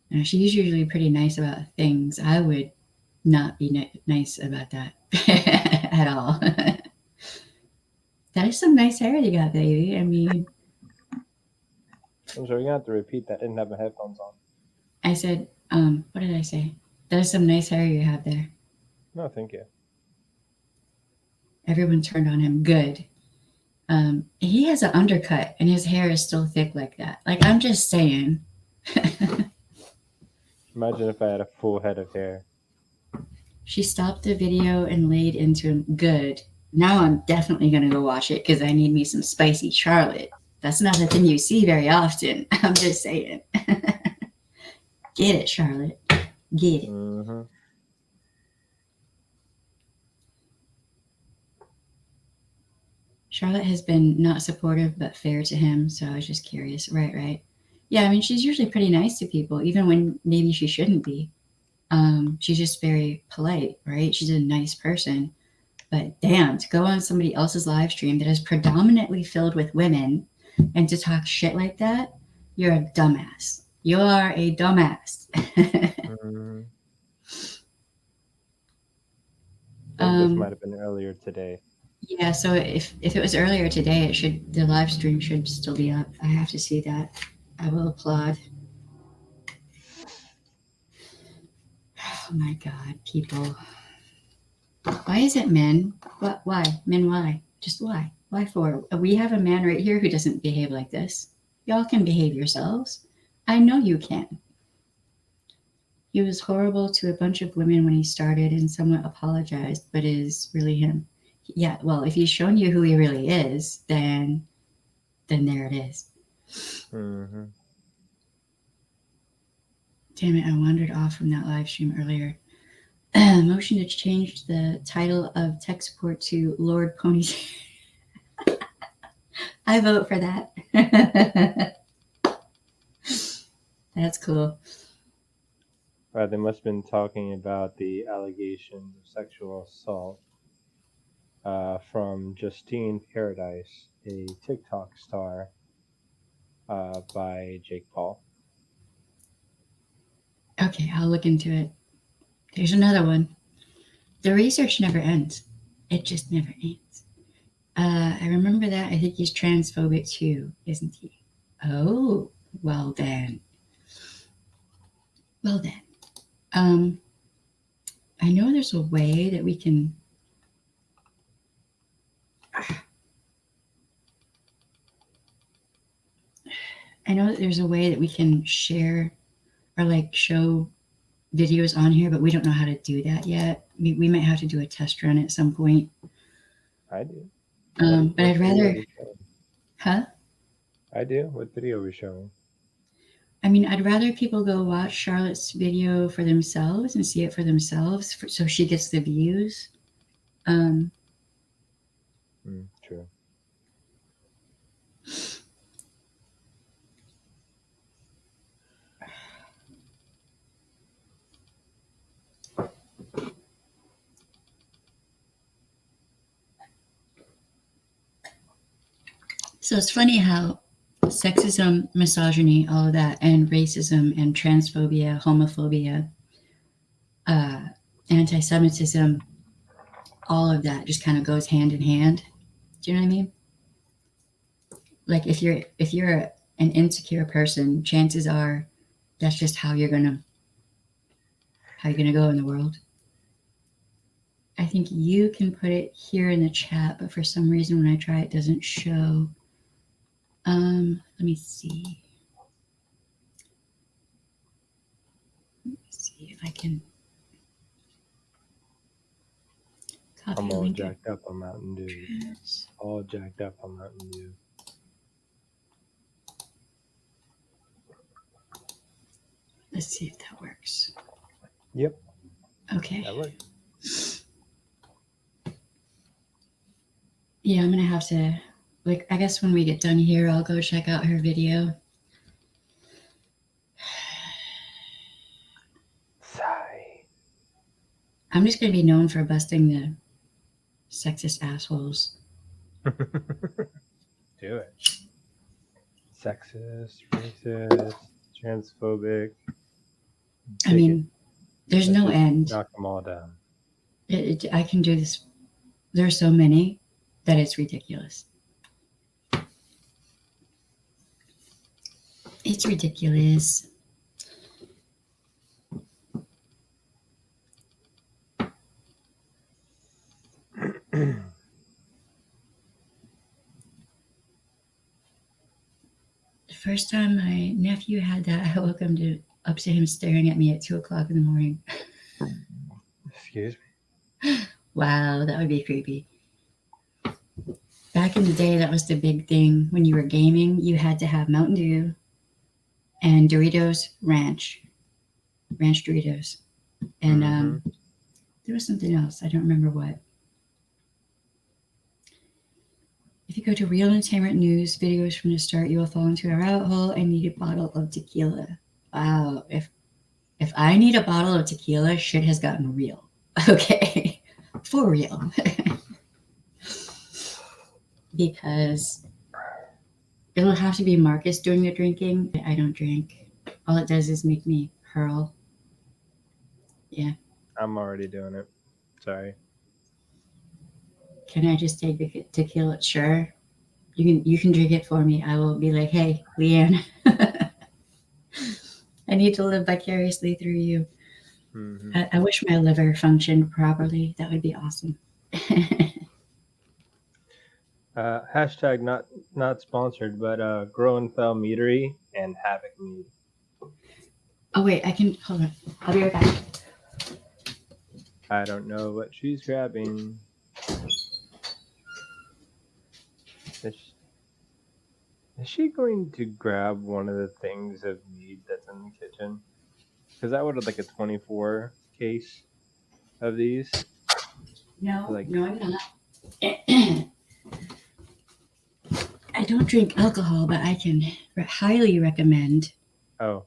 Now, she's usually pretty nice about things. I would not be nice about that at all. That is some nice hair you got, baby. I mean, I'm sorry, you're gonna have to repeat that. I didn't have my headphones on. I said, what did I say? That is some nice hair you have there. No, thank you. Everyone turned on him. Good. He has an undercut and his hair is still thick like that. Like, I'm just saying. Imagine if I had a full head of hair. She stopped the video and laid into him. Good. Now I'm definitely going to go watch it because I need me some spicy Charlotte. That's not a thing you see very often. I'm just saying. Get it, Charlotte. Get it. Mm-hmm. Charlotte has been not supportive but fair to him, so I was just curious. Right. Yeah, I mean, she's usually pretty nice to people, even when maybe she shouldn't be. She's just very polite, right? She's a nice person. But damn, to go on somebody else's live stream that is predominantly filled with women and to talk shit like that, you're a dumbass. You are a dumbass. Mm-hmm. This might have been earlier today. Yeah, so if it was earlier today, the live stream should still be up. I have to see that. I will applaud. Oh my God, people. Why is it men? What? Why? Men, why? Just why? Why for? We have a man right here who doesn't behave like this. Y'all can behave yourselves. I know you can. He was horrible to a bunch of women when he started and somewhat apologized, but is really him. Yeah, well, if he's shown you who he really is, then there it is. Mm-hmm. Damn it, I wandered off from that live stream earlier. Motion to change the title of tech support to Lord Ponytail. I vote for that. That's cool. They must have been talking about the allegations of sexual assault from Justine Paradise, a TikTok star, by Jake Paul. Okay, I'll look into it. There's another one. The research never ends. It just never ends. I remember that. I think he's transphobic too, isn't he? Oh, well then. I know there's a way that we can. I know that there's a way that we can share or like show videos on here, but we don't know how to do that yet. We might have to do a test run at some point. I do. But I'd video are rather, we showing? huh? I do. What video are we showing? I mean, I'd rather people go watch Charlotte's video for themselves and see it for themselves, so she gets the views. True. So it's funny how sexism, misogyny, all of that, and racism and transphobia, homophobia, anti-Semitism, all of that just kind of goes hand in hand. Do you know what I mean? Like if you're an insecure person, chances are that's just how you're gonna go in the world. I think you can put it here in the chat, but for some reason when I try it doesn't show. Let me see. See if I can copy I'm the all link. jacked up on Mountain Dew. Yes. All jacked up on Mountain Dew. Let's see if that works. Yep, Okay. that works. Yeah, I'm gonna have to, like, I guess when we get done here, I'll go check out her video. Sigh. I'm just gonna be known for busting the sexist assholes. Do it. Sexist, racist, transphobic. I Take mean, there's Let's no just end. Knock them all down. I can do this. There's so many that it's ridiculous. It's ridiculous. The first time my nephew had that, I woke up to him staring at me at 2:00 in the morning. Excuse me. Wow, that would be creepy. Back in the day, that was the big thing. When you were gaming, you had to have Mountain Dew and Doritos Ranch Doritos. And there was something else. I don't remember what. If you go to Real Entertainment News, videos from the start, you will fall into a rabbit hole and need a bottle of tequila. Wow. If I need a bottle of tequila, shit has gotten real. Okay. For real. Because it'll have to be Marcus doing the drinking. I don't drink. All it does is make me hurl. Yeah. I'm already doing it. Sorry. Can I just take the tequila? Sure. You can drink it for me. I will be like, hey, Leanne, I need to live vicariously through you. Mm-hmm. I wish my liver functioned properly. That would be awesome. Hashtag not sponsored, but Groenfell Meadery and Havoc Mead. Oh wait, I can hold on. I'll be right back. I don't know what she's grabbing. Is she going to grab one of the things of mead that's in the kitchen? Because I ordered like a 24 case of these. No, Like- no, I'm not. I don't drink alcohol, but I can highly recommend Oh,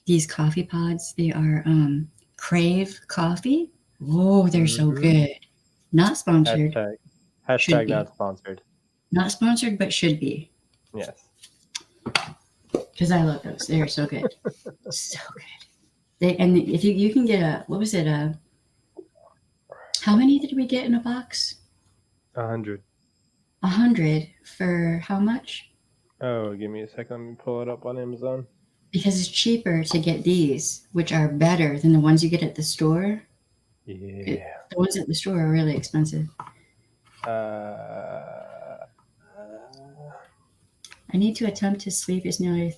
these coffee pods. They are Crave Coffee. Oh, they're so Mhm. good. Not sponsored. Should hashtag be. not sponsored. Not sponsored, but should be. Yes. Because I love those. They're so good. So good. And if you can get a, what was it? How many did we get in a box? 100. 100 for how much? Oh, give me a second. Let me pull it up on Amazon. Because it's cheaper to get these, which are better than the ones you get at the store. Yeah. The ones at the store are really expensive. Uh, I need to attempt to sleep. It's nearly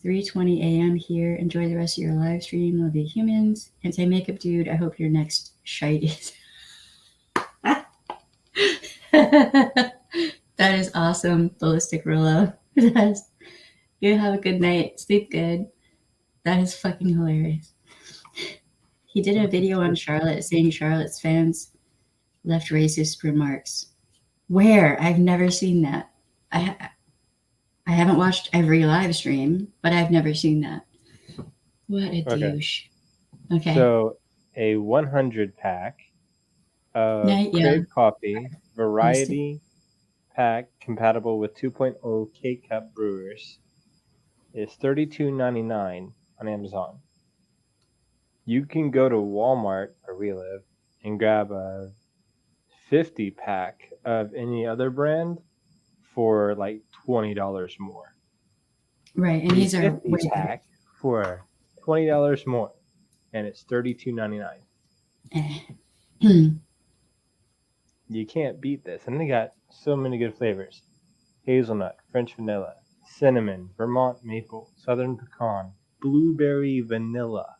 3:20 a.m. here. Enjoy the rest of your live stream. Love you, humans. Anti-makeup dude. I hope your next shite is. That is awesome, Ballistic Rilla. You have a good night. Sleep good. That is fucking hilarious. He did a video on Charlotte saying Charlotte's fans left racist remarks. Where? I've never seen that. I haven't watched every live stream, but I've never seen that. What a Okay. douche. Okay. So a 100 pack of Night, yeah. Crave Coffee variety pack compatible with 2.0 K-Cup brewers is $32.99 on Amazon. You can go to Walmart, where we live, and grab a 50 pack of any other brand for like $20 more. Right, and The these are 50 way pack for $20 more, and it's $32.99. Hmm. You can't beat this, and they got so many good flavors: hazelnut, French vanilla, cinnamon, Vermont maple, southern pecan, blueberry vanilla,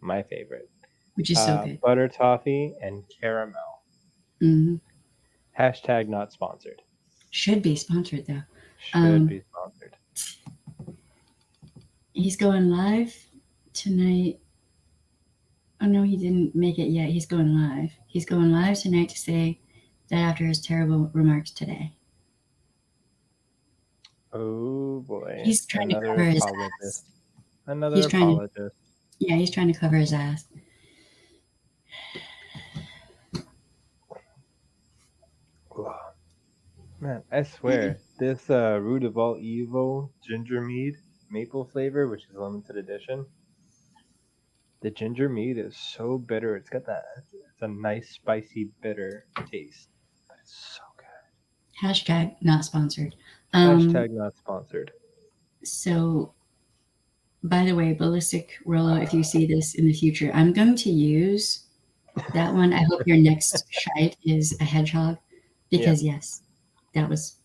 my favorite, Which is so good. butter toffee, and caramel. Mm-hmm. Hashtag not sponsored. Should be sponsored though. Should be sponsored. He's going live tonight. Oh no, he didn't make it yet. He's going live. He's going live tonight to say that after his terrible remarks today. Oh boy. He's trying to Another cover his apologist. ass. Another He's trying to- apologist. Yeah, he's trying to cover his ass. Man, I swear, this Root of All Evil ginger mead maple flavor, which is limited edition, the ginger mead is so bitter. It's got that, it's a nice spicy bitter taste, but it's so good. Hashtag not sponsored. Hashtag not sponsored. So, by the way, Ballistic Rollo, if you see this in the future, I'm going to use that one. I hope your next shite is a hedgehog, because yes, that was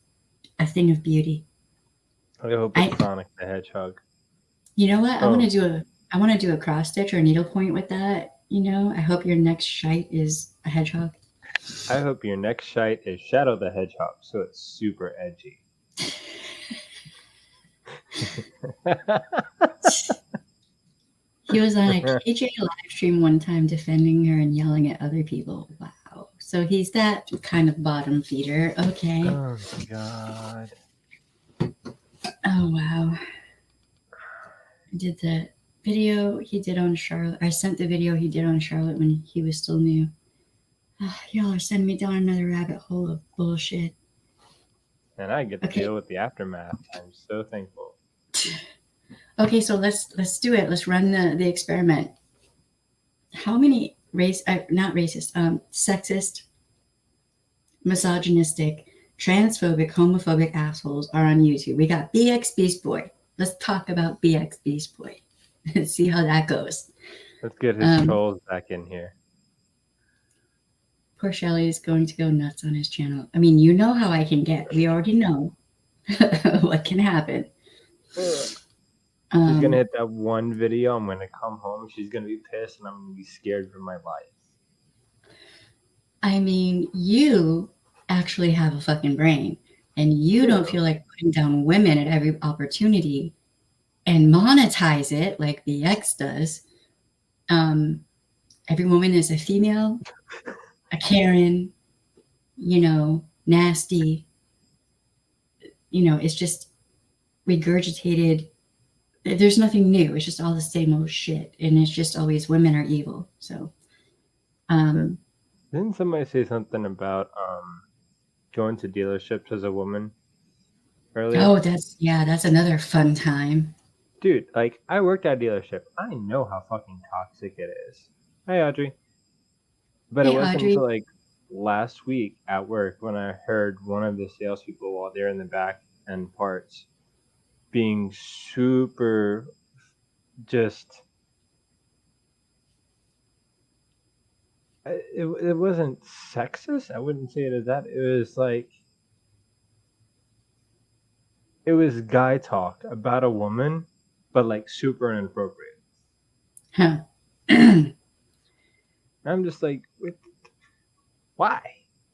a thing of beauty. I hope it's Sonic the Hedgehog. You know what? I want to do a cross stitch or a needlepoint with that. You know, I hope your next shite is a hedgehog. I hope your next shite is Shadow the Hedgehog, so it's super edgy. He was on a KJ live stream one time defending her and yelling at other people. Wow. So he's that kind of bottom feeder. Okay. Oh my god. Oh wow. I did the video he did on Charlotte. I sent the video he did on Charlotte when he was still new. Y'all are sending me down another rabbit hole of bullshit. And I get to deal with the aftermath. I'm so thankful. Okay, so let's do it. Let's run the experiment. How many sexist, misogynistic, transphobic, homophobic assholes are on YouTube? We got BX Beast Boy. Let's talk about BX Beast Boy. Let's see how that goes. Let's get his trolls back in here. Poor Shelly is going to go nuts on his channel. I mean, you know how I can get. We already know what can happen. She's gonna hit that one video. I'm gonna come home. She's gonna be pissed, and I'm gonna be scared for my life. I mean, you actually have a fucking brain, and you don't feel like putting down women at every opportunity and monetize it like BX does. Every woman is a female, a Karen, nasty. It's just regurgitated. There's nothing new. It's just all the same old shit. And it's just always women are evil. So, didn't somebody say something about going to dealerships as a woman earlier? Oh, that's another fun time. Dude, like, I worked at a dealership. I know how fucking toxic it is. Hey, Audrey. But it wasn't until like last week at work when I heard one of the salespeople while they're in the back end parts being super just it wasn't sexist. I wouldn't say it as that. It was like it was guy talk about a woman but like super inappropriate. Huh. I'm just like, why?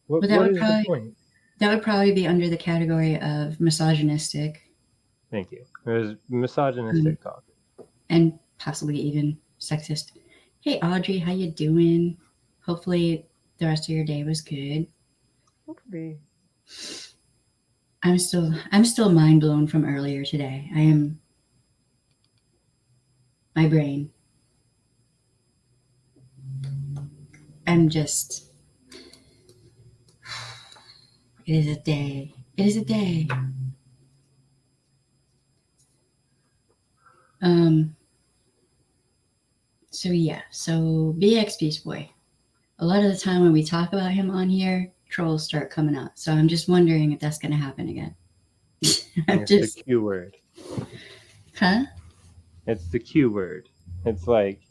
Well, What is the point? that would probably be under the category of misogynistic Thank you. There's misogynistic talk. and possibly even sexist. Hey Audrey, how you doing? Hopefully the rest of your day was good. Okay. I'm still mind blown from earlier today. I am my brain. I'm just it is a day. It is a day. So yeah, so BX Beast Boy. A lot of the time when we talk about him on here, trolls start coming up. So I'm just wondering if that's gonna happen again. It's the Q word. Huh? It's the Q word. It's like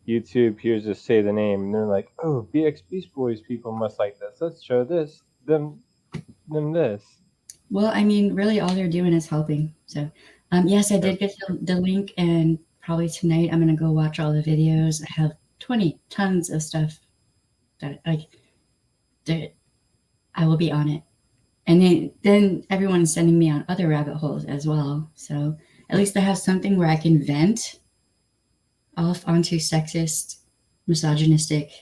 YouTube hears us say the name and they're like, oh, BX Beast Boys people must like this. Let's show them this. Well, I mean, really all they're doing is helping. So yes, I did get the link, and probably tonight I'm gonna go watch all the videos. I have tons of stuff that I will be on it. And then everyone's sending me on other rabbit holes as well. So at least I have something where I can vent off onto sexist, misogynistic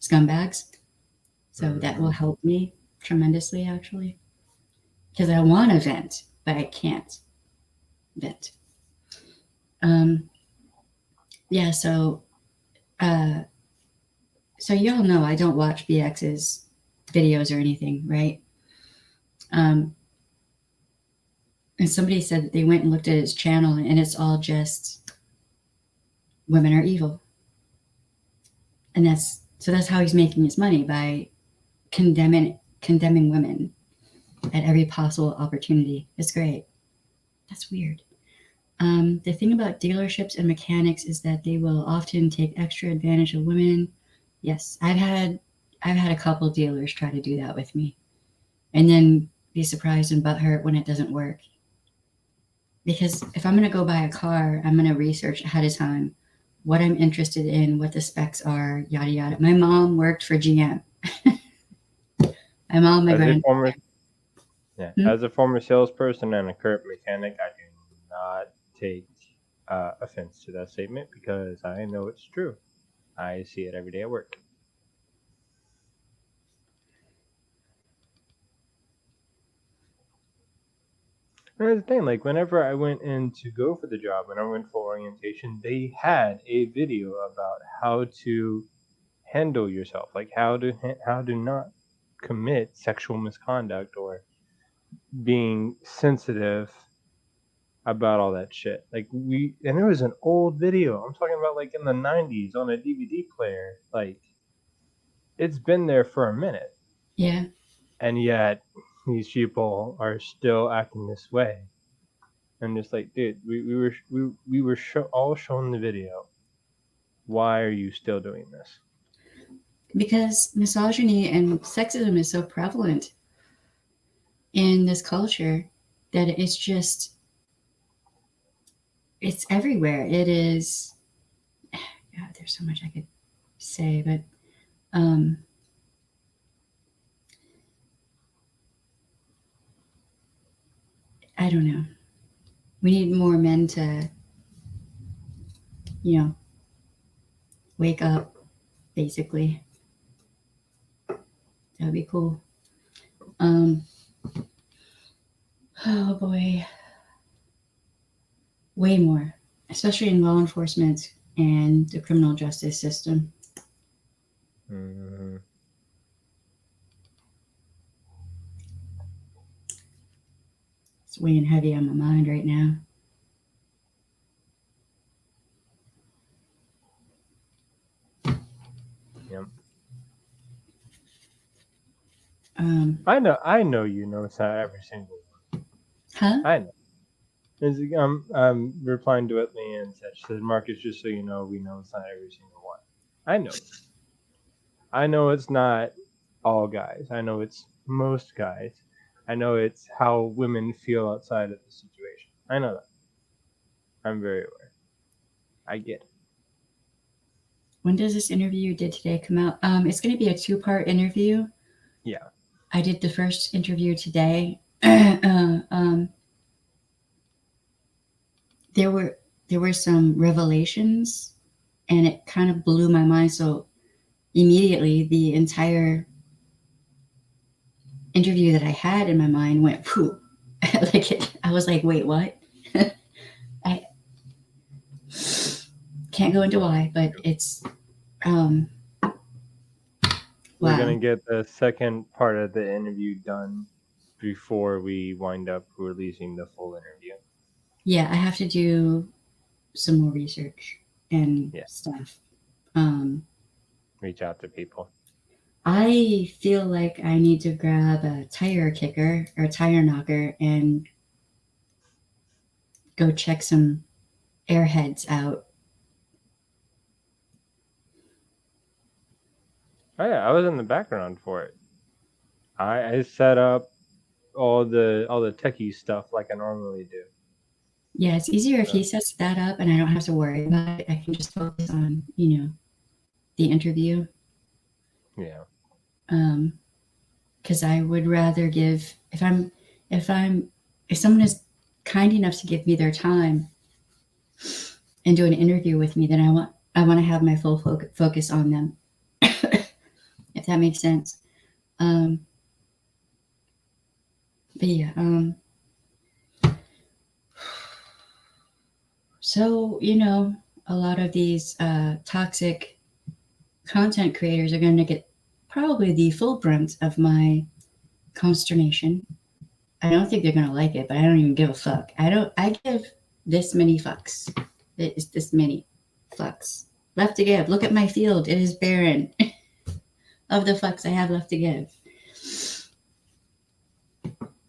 scumbags. So that will help me tremendously, actually. Because I want to vent, but I can't vent. Yeah, so y'all know I don't watch BX's videos or anything, right? And somebody said that they went and looked at his channel, and it's all just women are evil. And that's how he's making his money, by condemning women at every possible opportunity. It's great. That's weird. The thing about dealerships and mechanics is that they will often take extra advantage of women. Yes, I've had a couple dealers try to do that with me, and then be surprised and butthurt when it doesn't work. Because if I'm going to go buy a car, I'm going to research ahead of time what I'm interested in, what the specs are, yada yada. My mom worked for GM. My mom, my grandmother. As a former salesperson and a current mechanic, I do not take offense to that statement because I know it's true. I see it every day at work. And that's the thing, like whenever I went in to go for the job and I went for orientation, they had a video about how to handle yourself, like how to not commit sexual misconduct or being sensitive about all that shit. Like and it was an old video. I'm talking about like in the 90s on a DVD player. Like it's been there for a minute. Yeah. And yet these people are still acting this way. I'm just like, dude, we were all shown the video. Why are you still doing this? Because misogyny and sexism is so prevalent in this culture that it's everywhere. It is, God, there's so much I could say, but I don't know. We need more men to, wake up, basically. That would be cool. Oh boy. Way more, especially in law enforcement and the criminal justice system. Mm-hmm. It's weighing heavy on my mind right now. Yep. I know you know it's not every single one. Huh? I know. I'm replying to what Leanne said. She said, Marcus, just so you know, we know it's not every single one. I know. I know it's not all guys. I know it's most guys. I know it's how women feel outside of the situation. I know that. I'm very aware. I get it. When does this interview you did today come out? It's going to be a 2-part interview. Yeah. I did the first interview today. There were some revelations, and it kind of blew my mind. So immediately, the entire interview that I had in my mind went pooh. I was like, wait, what? I can't go into why, but it's We're wow. gonna get the second part of the interview done before we wind up releasing the full interview. Yeah, I have to do some more research and Yeah. stuff. Reach out to people. I feel like I need to grab a tire kicker or tire knocker and go check some airheads out. Oh yeah, I was in the background for it. I set up all the techie stuff like I normally do. Yeah, it's easier if he sets that up and I don't have to worry about it. I can just focus on, the interview. Yeah. Because I would rather give if someone is kind enough to give me their time and do an interview with me, then I want to have my full focus on them. If that makes sense. But yeah. So a lot of these toxic content creators are going to get probably the full brunt of my consternation. I don't think they're going to like it, but I don't even give a fuck. I give this many fucks. It's this many fucks left to give. Look at my field. It is barren of the fucks I have left to give.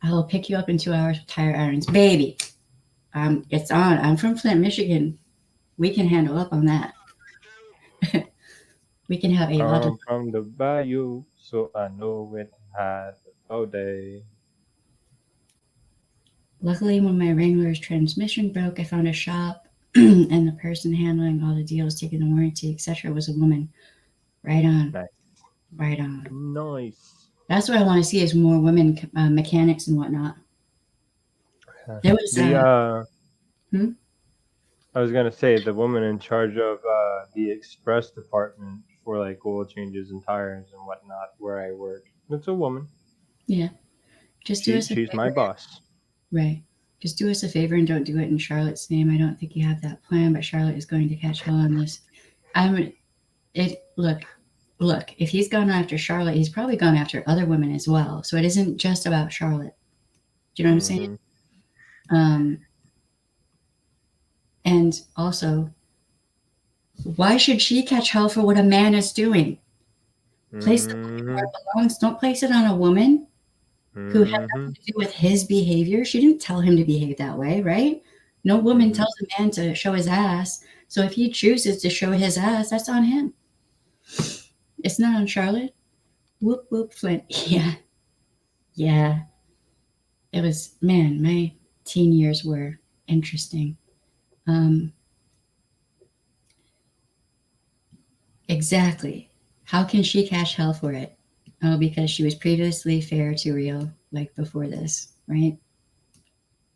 I will pick you up in 2 hours with tire irons. Baby, it's on. I'm from Flint, Michigan. We can handle up on that. We can have a lot of... from the bayou, so I know it had all day. Luckily, when my Wrangler's transmission broke, I found a shop, and the person handling all the deals, taking the warranty, etc., was a woman. Right on. Nice. Right on. Nice. That's what I want to see is more women mechanics and whatnot. There was I was gonna say the woman in charge of the express department for like oil changes and tires and whatnot where I work. It's a woman. Yeah. Just do us a She's favor. my boss. Right. Just do us a favor and don't do it in Charlotte's name. I don't think you have that plan, but Charlotte is going to catch hell on this. Look, if he's gone after Charlotte, he's probably gone after other women as well. So it isn't just about Charlotte. Do you know what I'm saying? And also, why should she catch hell for what a man is doing? Place the blame where it belongs. Don't place it on a woman who had nothing to do with his behavior. She didn't tell him to behave that way, right? No woman tells a man to show his ass. So if he chooses to show his ass, that's on him. It's not on Charlotte. Whoop, whoop, Flint. Yeah. It was, man, my teen years were interesting. Exactly. How can she catch hell for it? Oh, because she was previously fair to real, like before this, right?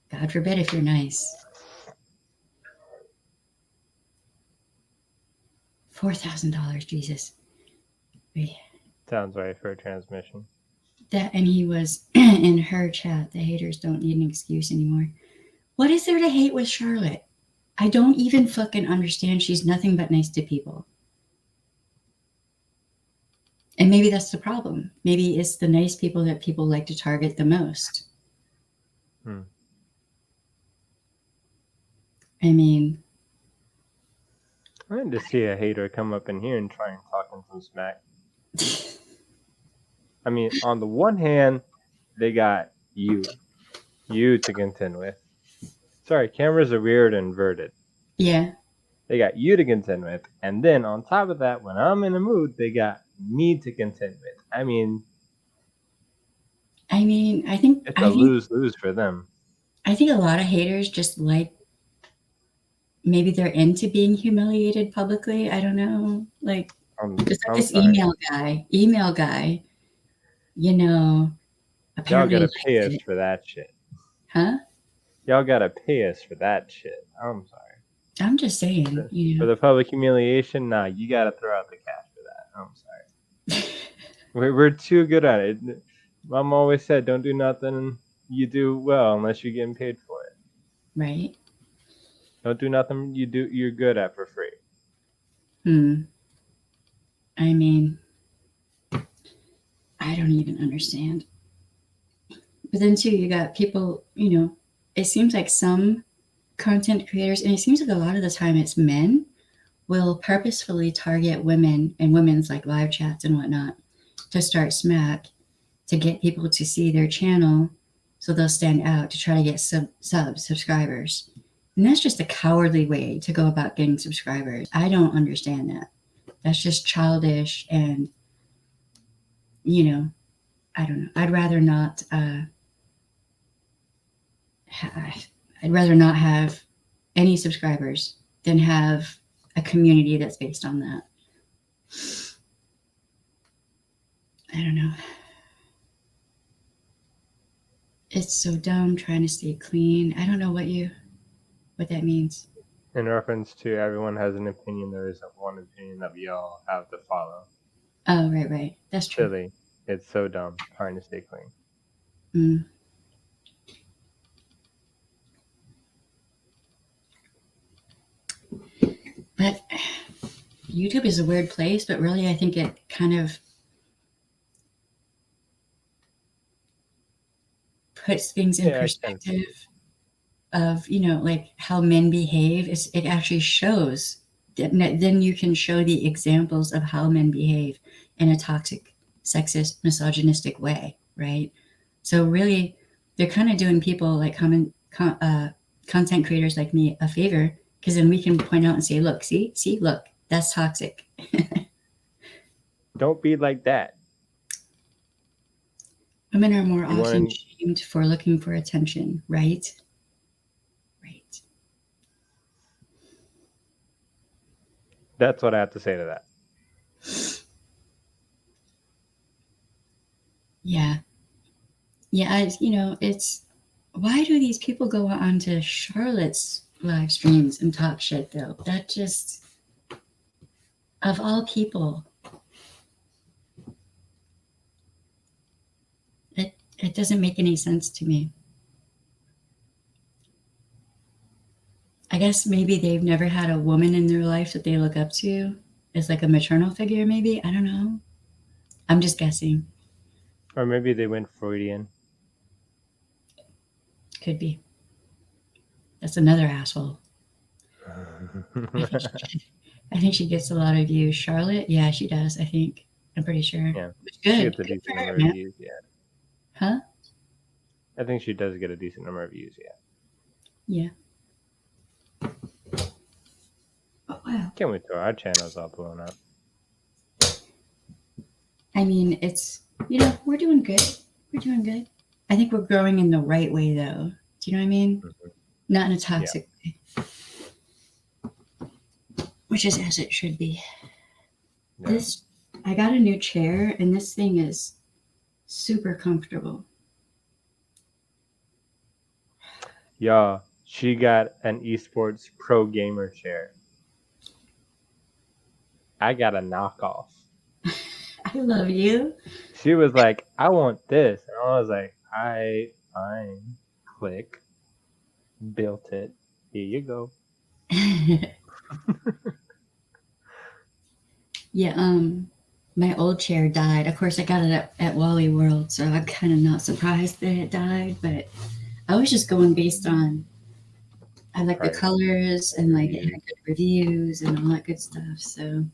God forbid if you're nice. $4,000, Jesus. Sounds right for a transmission. That, and he was in her chat. The haters don't need an excuse anymore. What is there to hate with Charlotte? I don't even fucking understand. She's nothing but nice to people. And maybe that's the problem. Maybe it's the nice people that people like to target the most. I mean, I need to see a hater come up in here and try and talk in some smack. I mean, on the one hand, they got you to contend with. Sorry, cameras are weird and inverted. Yeah. They got you to contend with, and then on top of that, when I'm in a mood, they got me to contend with. I think it's a lose-lose for them. I think a lot of haters just like maybe they're into being humiliated publicly. I don't know. Like, just like I'm this sorry. email guy, you know, Y'all apparently gotta likes pay us it. for that shit. Huh? Y'all gotta pay us for that shit. I'm sorry. I'm just saying, For the public humiliation, nah, you gotta throw out the cash for that. I'm sorry. We're too good at it. Mom always said, don't do nothing you do well unless you're getting paid for it. Right? Don't do nothing you're good at for free. I mean, I don't even understand. But then too, you got people, it seems like some content creators, and it seems like a lot of the time it's men, will purposefully target women and women's like live chats and whatnot to start smack to get people to see their channel so they'll stand out to try to get subscribers. And that's just a cowardly way to go about getting subscribers. I don't understand that. That's just childish and, I don't know. I'd rather not have any subscribers than have a community that's based on that. I don't know. It's so dumb trying to stay clean. I don't know what that means. In reference to everyone has an opinion, there isn't one opinion that we all have to follow. Oh, right. That's true. Silly. It's so dumb trying to stay clean. But YouTube is a weird place, but really I think it kind of puts things in perspective of, like how men behave. It actually shows that then you can show the examples of how men behave in a toxic, sexist, misogynistic way, right? So really, they're kind of doing people like content creators like me a favor, because then we can point out and say, look, look, that's toxic. Don't be like that. Women are more often shamed for looking for attention, right? Right. That's what I have to say to that. Yeah. Yeah, it's why do these people go on to Charlotte's live streams and talk shit though? That just, of all people, it doesn't make any sense to me. I guess maybe they've never had a woman in their life that they look up to as like a maternal figure, maybe. I don't know. I'm just guessing. Or maybe they went Freudian. Could be. That's another asshole. I think she gets a lot of views. Charlotte? Yeah, she does, I think. I'm pretty sure. Yeah. Good. She gets a decent number of views, yeah. Huh? I think she does get a decent number of views, yeah. Yeah. Oh, wow. Can't wait till our channel's all blown up. I mean, it's, we're doing good. We're doing good. I think we're growing in the right way, though. Do you know what I mean? Mm-hmm. Not in a toxic way. Which is as it should be. Yeah. I got a new chair, and this thing is super comfortable. Yeah, she got an esports pro gamer chair. I got a knockoff. I love you. She was like, I want this. And I was like, fine. Click. Built it. Here you go. Yeah, my old chair died. Of course, I got it at Wally World, so I'm kind of not surprised that it died, but I was just going based on, I like the colors and like it had good reviews and all that good stuff. So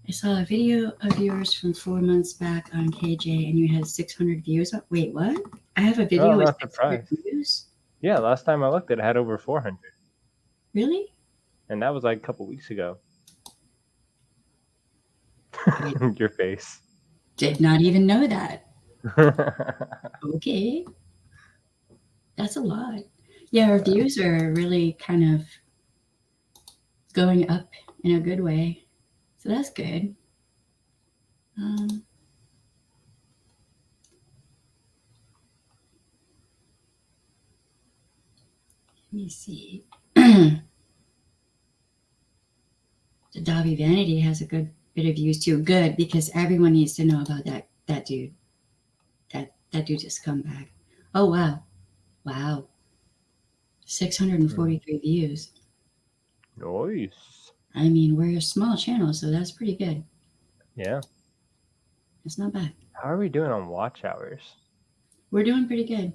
I saw a video of yours from 4 months back on KJ and you had 600 views. Wait, what? I have a video with 600 views? Yeah, last time I looked, it had over 400. Really? And that was like a couple weeks ago. Your face. Did not even know that. Okay. That's a lot. Yeah, reviews are really kind of going up in a good way. So that's good. Let me see. The Davi Vanity has a good bit of views too. Good, because everyone needs to know about that dude. That dude just come back. Oh wow, 643 views. Nice. I mean, we're a small channel, so that's pretty good. Yeah. It's not bad. How are we doing on watch hours? We're doing pretty good.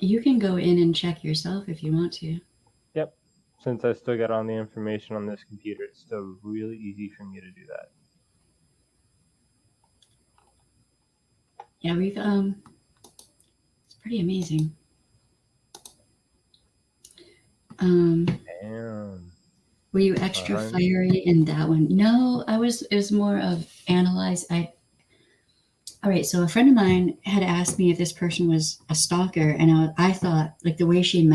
You can go in and check yourself if you want to. Yep. Since I still got all the information on this computer, it's still really easy for me to do that. Yeah, we've it's pretty amazing. Damn. Were you extra Uh-huh. fiery in that one? No, I was. It was more of analyze. All right. So a friend of mine had asked me if this person was a stalker, and I thought like the way she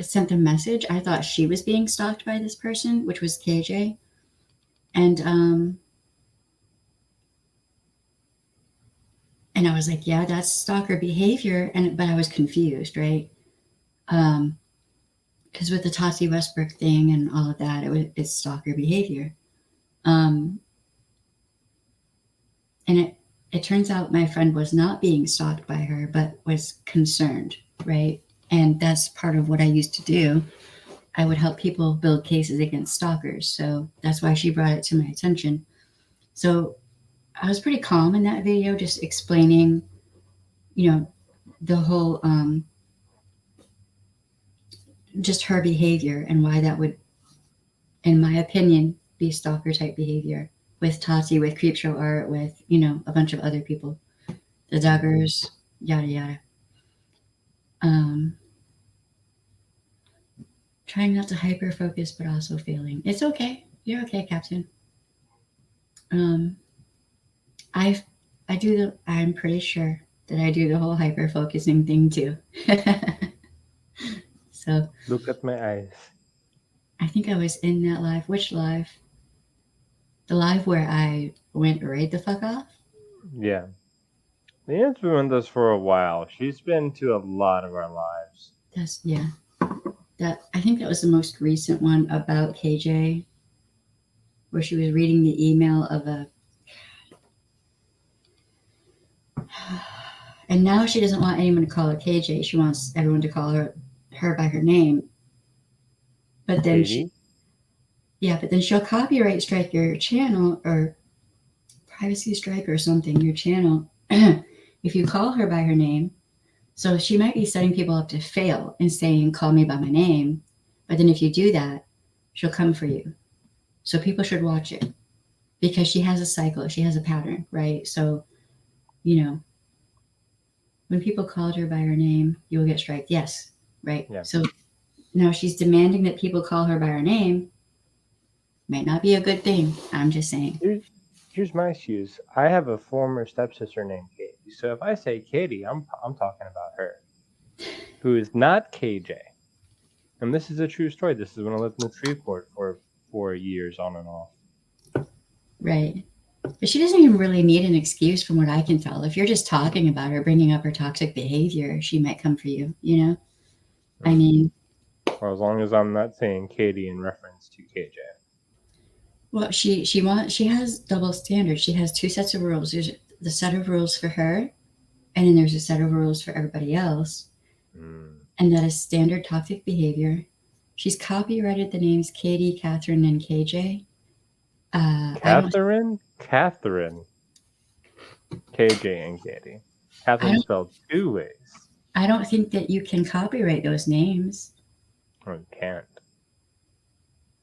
sent the message, I thought she was being stalked by this person, which was KJ, and I was like, yeah, that's stalker behavior, but I was confused, right? Because with the Tati Westbrook thing and all of that, it's stalker behavior. And it turns out my friend was not being stalked by her, but was concerned, right? And that's part of what I used to do. I would help people build cases against stalkers. So that's why she brought it to my attention. So I was pretty calm in that video, just explaining, the whole, just her behavior and why that would, in my opinion, be stalker type behavior with Tati, with Creepshow Art, with, a bunch of other people, the Duggars, yada, yada. Trying not to hyper focus, but also failing. It's okay. You're okay, Captain. I'm pretty sure that I do the whole hyper focusing thing too. So Look at my eyes. I think I was in that live. Which live? The live where I went right the fuck off? Yeah. Leanne's been with us for a while. She's been to a lot of our lives. I think that was the most recent one about KJ, where she was reading the email of and now she doesn't want anyone to call her KJ. She wants everyone to call her by her name. But then Katie? but then she'll copyright strike your channel or privacy strike or something, your channel, if you call her by her name. So she might be setting people up to fail and saying, call me by my name. But then if you do that, she'll come for you. So people should watch it because she has a cycle. She has a pattern, right? So, when people called her by her name, you'll get striked. Yes, right? Yeah. So now she's demanding that people call her by her name. Might not be a good thing. I'm just saying. Here's my excuse. I have a former stepsister named Katie. So if I say Katie, I'm talking about her, who is not KJ. And this is a true story. This is when I lived in Shreveport for 4 years on and off. Right. But she doesn't even really need an excuse from what I can tell. If you're just talking about her, bringing up her toxic behavior, she might come for you, I mean. Well, as long as I'm not saying Katie in reference to KJ. Well, she has double standards. She has two sets of rules. There's the set of rules for her, and then there's a set of rules for everybody else. And that is standard toxic behavior. She's copyrighted the names Katie, Catherine, and KJ. Catherine? KJ and Katie. Catherine spelled 2 ways. I don't think that you can copyright those names. Or you can't.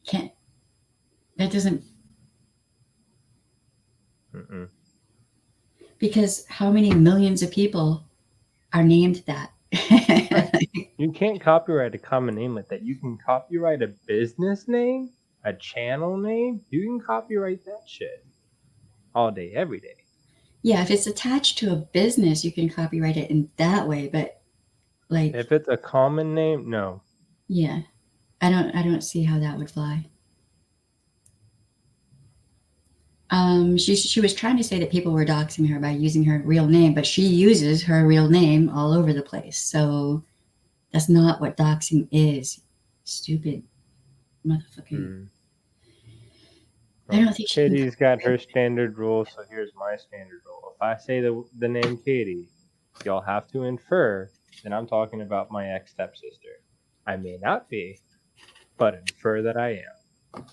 Can't. That doesn't. Mm-mm. Because how many millions of people are named that? You can't copyright a common name like that. You can copyright a business name, a channel name. You can copyright that shit all day, every day. Yeah, if it's attached to a business, you can copyright it in that way. But Like, If it's a common name, no. yeah, I don't see how that would fly. She was trying to say that people were doxing her by using her real name, but she uses her real name all over the place. So that's not what doxing is. Stupid motherfucking. I don't think she can. Katie's got her standard rule, so here's my standard rule. If I say the name Katie, y'all have to infer that I'm talking about my ex stepsister. I may not be, but infer that I am.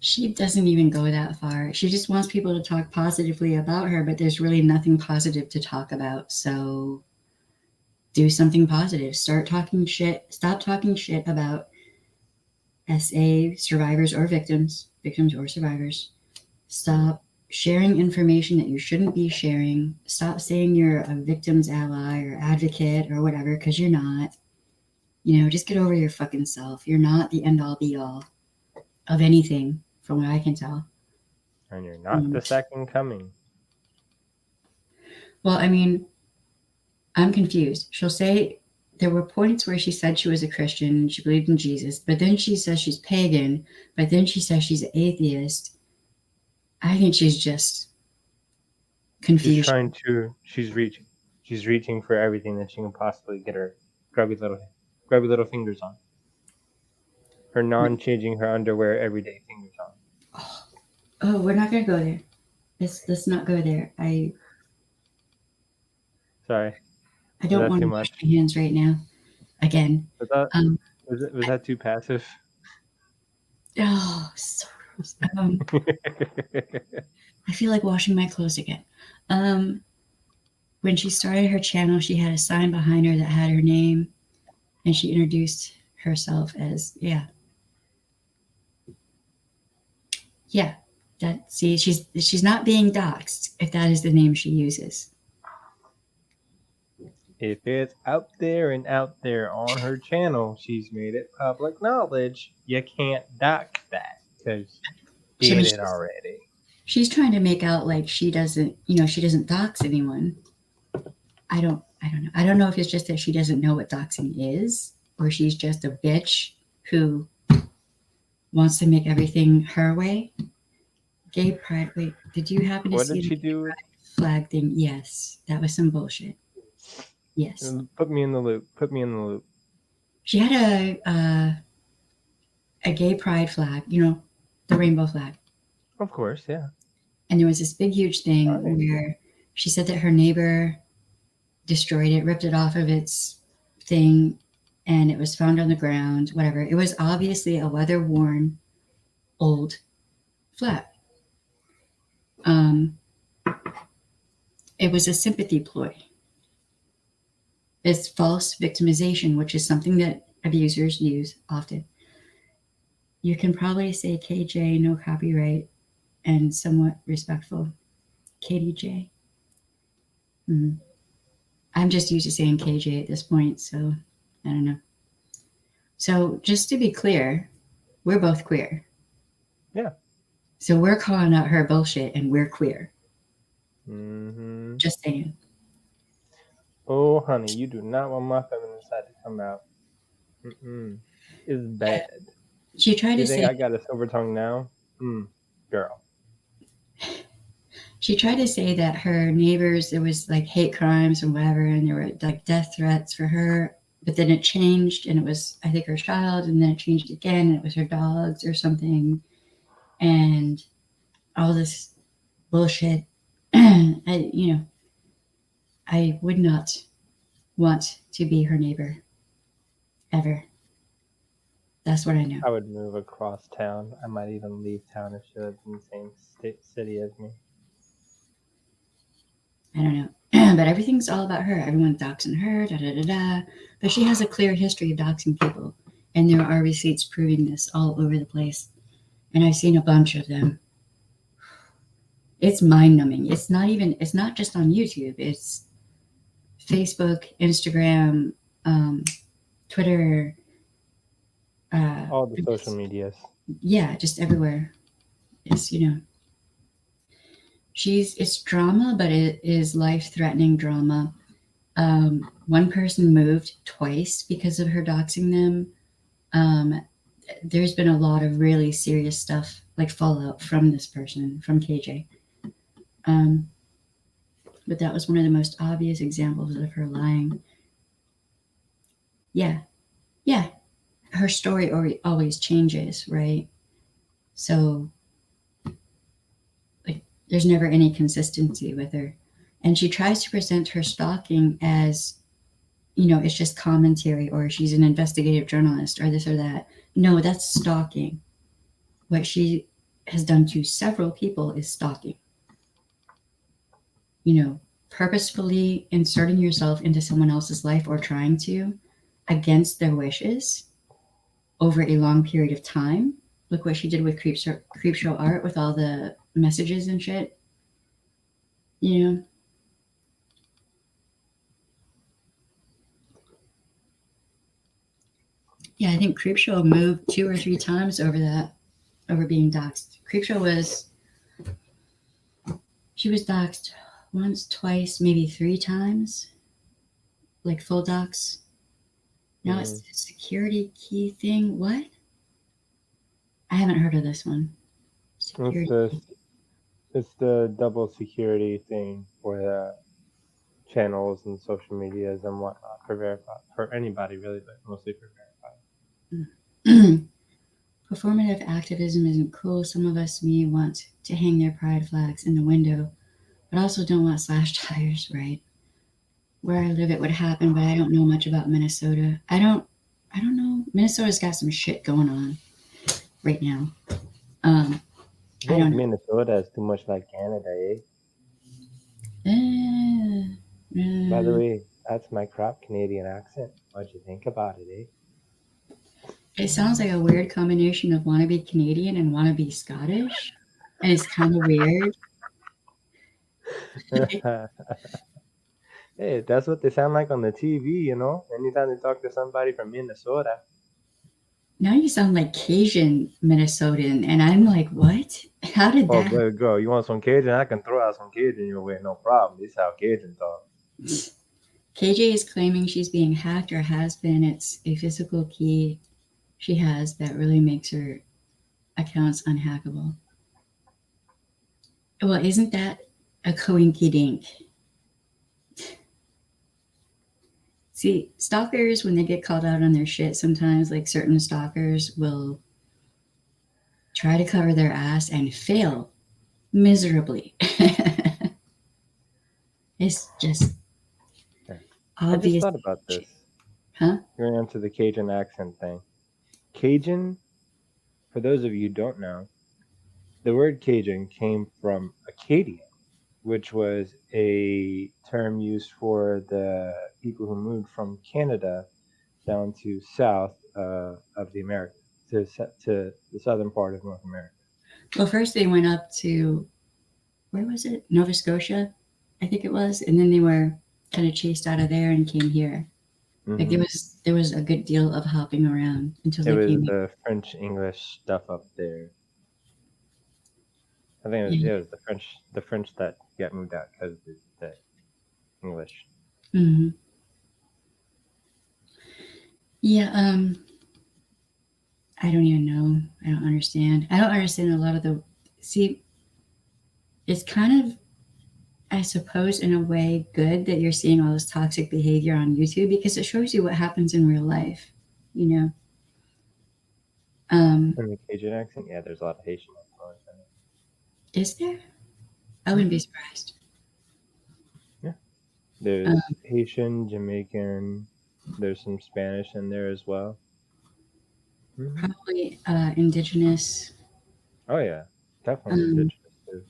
She doesn't even go that far. She just wants people to talk positively about her, but there's really nothing positive to talk about. So do something positive. Start talking shit. Stop talking shit about SA survivors or victims or survivors. Stop sharing information that you shouldn't be sharing. Stop saying you're a victim's ally or advocate or whatever, because you're not. Just get over your fucking self. You're not the end all be all of anything, from what I can tell. And you're not the second coming. Well, I mean, I'm confused. She'll say there were points where she said she was a Christian, she believed in Jesus, but then she says she's pagan, but then she says she's an atheist. I think she's just confused. She's reaching for everything that she can possibly get her grubby little fingers on. Her non-changing her underwear everyday fingers on. Oh, we're not gonna go there. Let's not go there. Sorry. I don't want to wash my hands right now. Again. Was that too passive? Oh, so gross. I feel like washing my clothes again. When she started her channel, she had a sign behind her that had her name, and she introduced herself as she's not being doxxed if that is the name she uses. If it's out there on her channel, she's made it public knowledge. You can't dox that because she did it already. She's trying to make out like she doesn't dox anyone. I don't know. I don't know if it's just that she doesn't know what doxing is, or she's just a bitch who wants to make everything her way. Gay pride. Wait, did you happen to see the gay pride flag thing? Yes, that was some bullshit. Yes. Put me in the loop. She had a gay pride flag, the rainbow flag. Of course, yeah. And there was this big, huge thing where she said that her neighbor destroyed it, ripped it off of its thing, and it was found on the ground, whatever. It was obviously a weather-worn, old flag. It was a sympathy ploy. It's false victimization, which is something that abusers use often. You can probably say KJ, no copyright, and somewhat respectful. KDJ. I'm just used to saying KJ at this point, so I don't know. So just to be clear, we're both queer. Yeah. So we're calling out her bullshit and we're queer. Mm-hmm. Just saying. Oh, honey, you do not want my feminine side to come out. It's bad. She tried to say. You think I got a silver tongue now? Girl. She tried to say that her neighbors, there was like hate crimes and whatever, and there were like death threats for her. But then it changed, and it was, I think, her child, and then it changed again, and it was her dogs or something, and all this bullshit. I would not want to be her neighbor ever. That's what I know. I would move across town. I might even leave town if she lived in the same city as me. I don't know. But everything's all about her. Everyone's doxing her, da-da-da-da. But she has a clear history of doxing people. And there are receipts proving this all over the place. And I've seen a bunch of them. It's mind-numbing. It's not just on YouTube. It's Facebook, Instagram, Twitter. All the social medias. Yeah, just everywhere. It's, it's drama, but it is life-threatening drama. One person moved twice because of her doxing them. There's been a lot of really serious stuff, like fallout from this person, from KJ. But that was one of the most obvious examples of her lying. Yeah. Her story always changes, right? So, like, there's never any consistency with her. And she tries to present her stalking as, it's just commentary, or she's an investigative journalist, or this or that. No, that's stalking. What she has done to several people is stalking. Purposefully inserting yourself into someone else's life or trying to against their wishes over a long period of time. Look what she did with Creepshow Art with all the messages and shit. Yeah, I think Creepshow moved 2 or 3 times over being doxxed. Creepshow she was doxxed once, twice, maybe 3 times, like full dox. Now it's the security key thing. What? I haven't heard of this one. It's the double security thing for the channels and social medias and whatnot for anybody really, but mostly for verified. Performative activism isn't cool. Some of us may want to hang their pride flags in the window, but also don't want slash tires, right? Where I live, it would happen, but I don't know much about Minnesota. I don't know. Minnesota's got some shit going on right now. I think Minnesota is too much like Canada, By the way, that's my crap Canadian accent. What'd you think about it, It sounds like a weird combination of wanna be Canadian and wanna be Scottish, and it's kind of weird. Hey, that's what they sound like on the TV, Anytime they talk to somebody from Minnesota. Now you sound like Cajun Minnesotan, and I'm like, what? How did Oh, that? baby girl, you want some Cajun? I can throw out some Cajun your way, no problem. This is how Cajun talk. KJ is claiming she's being hacked or has been. It's a physical key she has that really makes her accounts unhackable. Well, isn't that a coinky dink? See, stalkers, when they get called out on their shit, sometimes, like certain stalkers will try to cover their ass and fail miserably. It's just I just obvious. thought about this. Huh? You're going to answer the Cajun accent thing. Cajun, for those of you who don't know, the word Cajun came from Acadian, which was a term used for the people who moved from Canada down to south of the Americas, to the southern part of North America. Well, first they went up to, where was it? Nova Scotia, I think it was. And then they were kind of chased out of there and came here. Like there was a good deal of hopping around until It they was came. the French English stuff up there. I think it was the French that got moved out because of the English. Mm-hmm. Yeah. I don't even know. I don't understand. I don't understand a lot of the. See, it's kind of, I suppose, in a way, good that you're seeing all this toxic behavior on YouTube because it shows you what happens in real life. In the Cajun accent, yeah, there's a lot of Haitian influence in it. Is there? I wouldn't be surprised. Yeah, there's Haitian, Jamaican. There's some Spanish in there as well. Probably indigenous. Oh yeah, definitely indigenous too.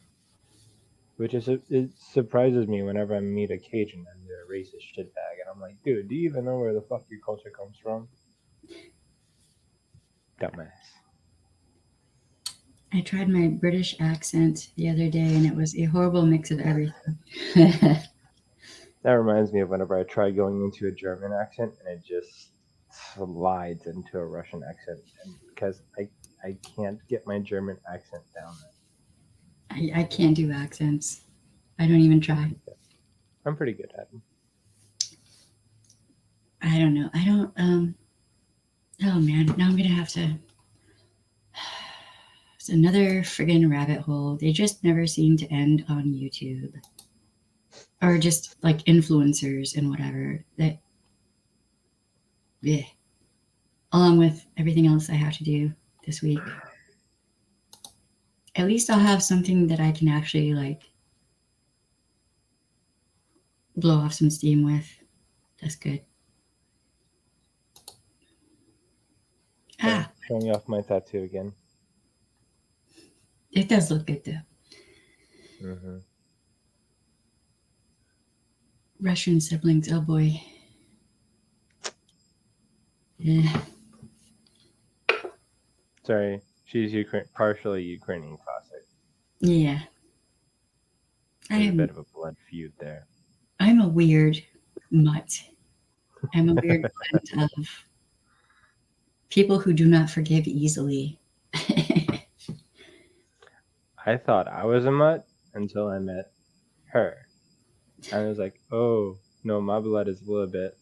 Which is it surprises me whenever I meet a Cajun and they're a racist shitbag, and I'm like, dude, do you even know where the fuck your culture comes from? Dumbass. I tried my British accent the other day, and it was a horrible mix of everything. That reminds me of whenever I try going into a German accent and it just slides into a Russian accent, and because I can't get my German accent down. I can't do accents. I don't even try. I'm pretty good at them. I don't know. I don't. Oh man, now I'm gonna have to. It's another friggin' rabbit hole. They just never seem to end on YouTube, or just like influencers and whatever. That, yeah. Along with everything else I have to do this week. At least I'll have something that I can actually like blow off some steam with. That's good. So, Ah, showing off my tattoo again. it does look good though. Mm-hmm. Russian siblings, oh boy. Yeah. Sorry, she's partially Ukrainian Cossack. Yeah. There's a bit of a blood feud there. I'm a weird mutt. I'm a weird blend of people who do not forgive easily. I thought I was a mutt until I met her. And I was like, oh, no, my blood is a little bit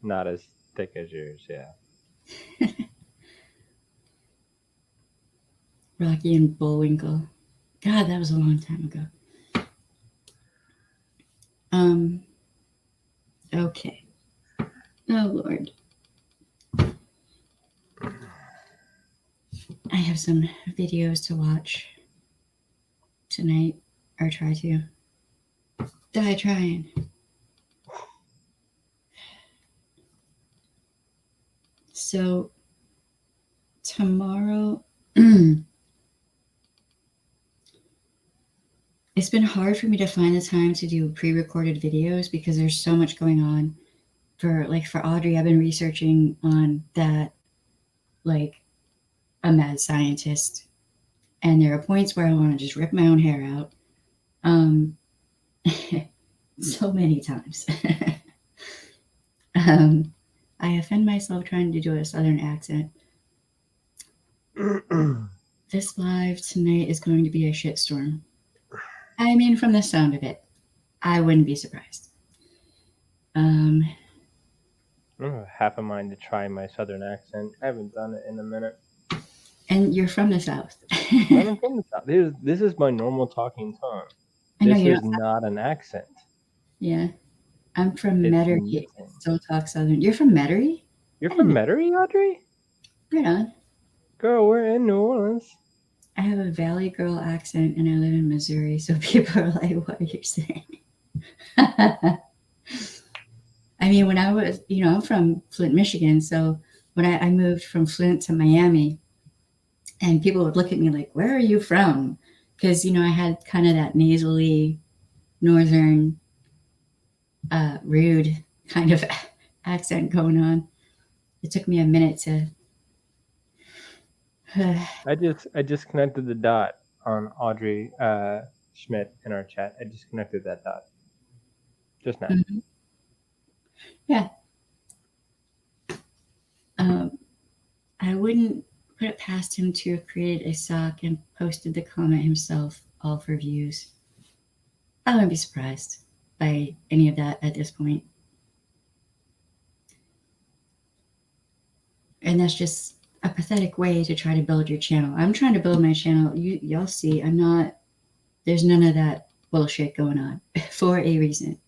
not as thick as yours, yeah. Rocky and Bullwinkle. God, that was a long time ago. Okay. Oh, Lord. I have some videos to watch tonight, or try to. Die trying. So, tomorrow, it's been hard for me to find the time to do pre-recorded videos because there's so much going on. For Audrey, I've been researching on that, like a mad scientist, and there are points where I want to just rip my own hair out. So many times. I offend myself trying to do a southern accent. This live tonight is going to be a shitstorm. I mean, from the sound of it, I wouldn't be surprised. I have half a mind to try my southern accent. I haven't done it in a minute. And you're from the South. I'm from the South. This is my normal talking tone. I know This you're is not an accent. Yeah. I'm from It's Metairie. missing. Still talk Southern. You're from Metairie? You're from Metairie, Audrey? Right on. Girl, we're in New Orleans. I have a Valley Girl accent and I live in Missouri, so people are like, what are you saying? I mean, when I was, I'm from Flint, Michigan, so when I moved from Flint to Miami, and people would look at me like, where are you from? Because, I had kind of that nasally, northern, rude kind of accent going on. It took me a minute to. I just connected the dot on Audrey Schmidt in our chat. I just connected that dot just now. Mm-hmm. Yeah. I wouldn't put it past him to have created a sock and posted the comment himself, all for views. I wouldn't be surprised by any of that at this point. And that's just a pathetic way to try to build your channel. I'm trying to build my channel. Y'all see, there's none of that bullshit going on for a reason.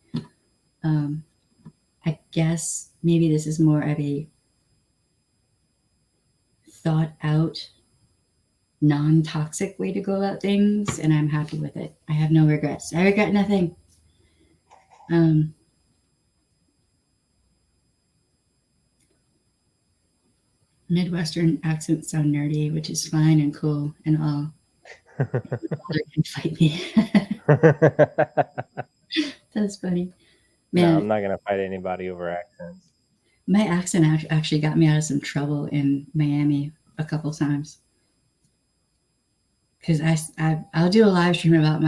I guess maybe this is more of a thought out, non-toxic way to go about things, and I'm happy with it. I have no regrets. I regret nothing. Midwestern accents sound nerdy, which is fine and cool and all. Can fight me. That's funny. Man, No, I'm not gonna fight anybody over accents. My accent actually got me out of some trouble in Miami a couple times. Because I'll do a live stream about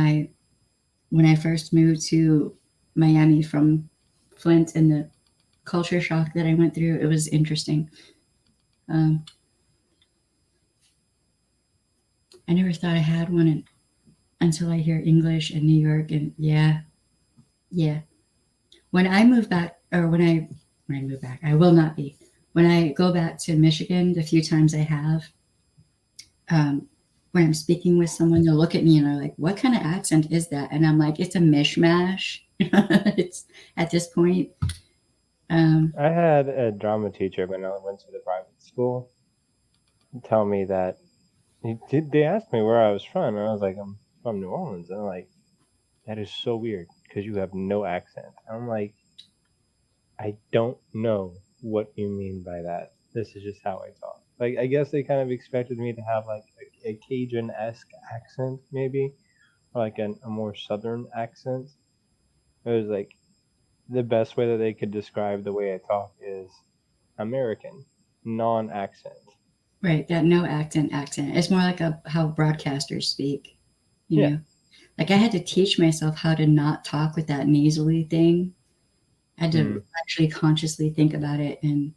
when I first moved to Miami from Flint and the culture shock that I went through. It was interesting. I never thought I had one until I hear English in New York, and yeah. When I moved back, or when I when I move back. I will not be. When I go back to Michigan, the few times I have, when I'm speaking with someone, they'll look at me and they're like, "What kind of accent is that?" And I'm like, "It's a mishmash." It's at this point. I had a drama teacher when I went to the private school tell me that they asked me where I was from, and I was like, I'm from New Orleans. And I'm like, that is so weird because you have no accent. I'm like, I don't know what you mean by that. This is just how I talk. Like, I guess they kind of expected me to have like a Cajun-esque accent, maybe, or like a more southern accent. It was like the best way that they could describe the way I talk is American, non-accent. Right, that no accent. It's more like how broadcasters speak. You Yeah. know, like I had to teach myself how to not talk with that nasally thing. I had to actually consciously think about it and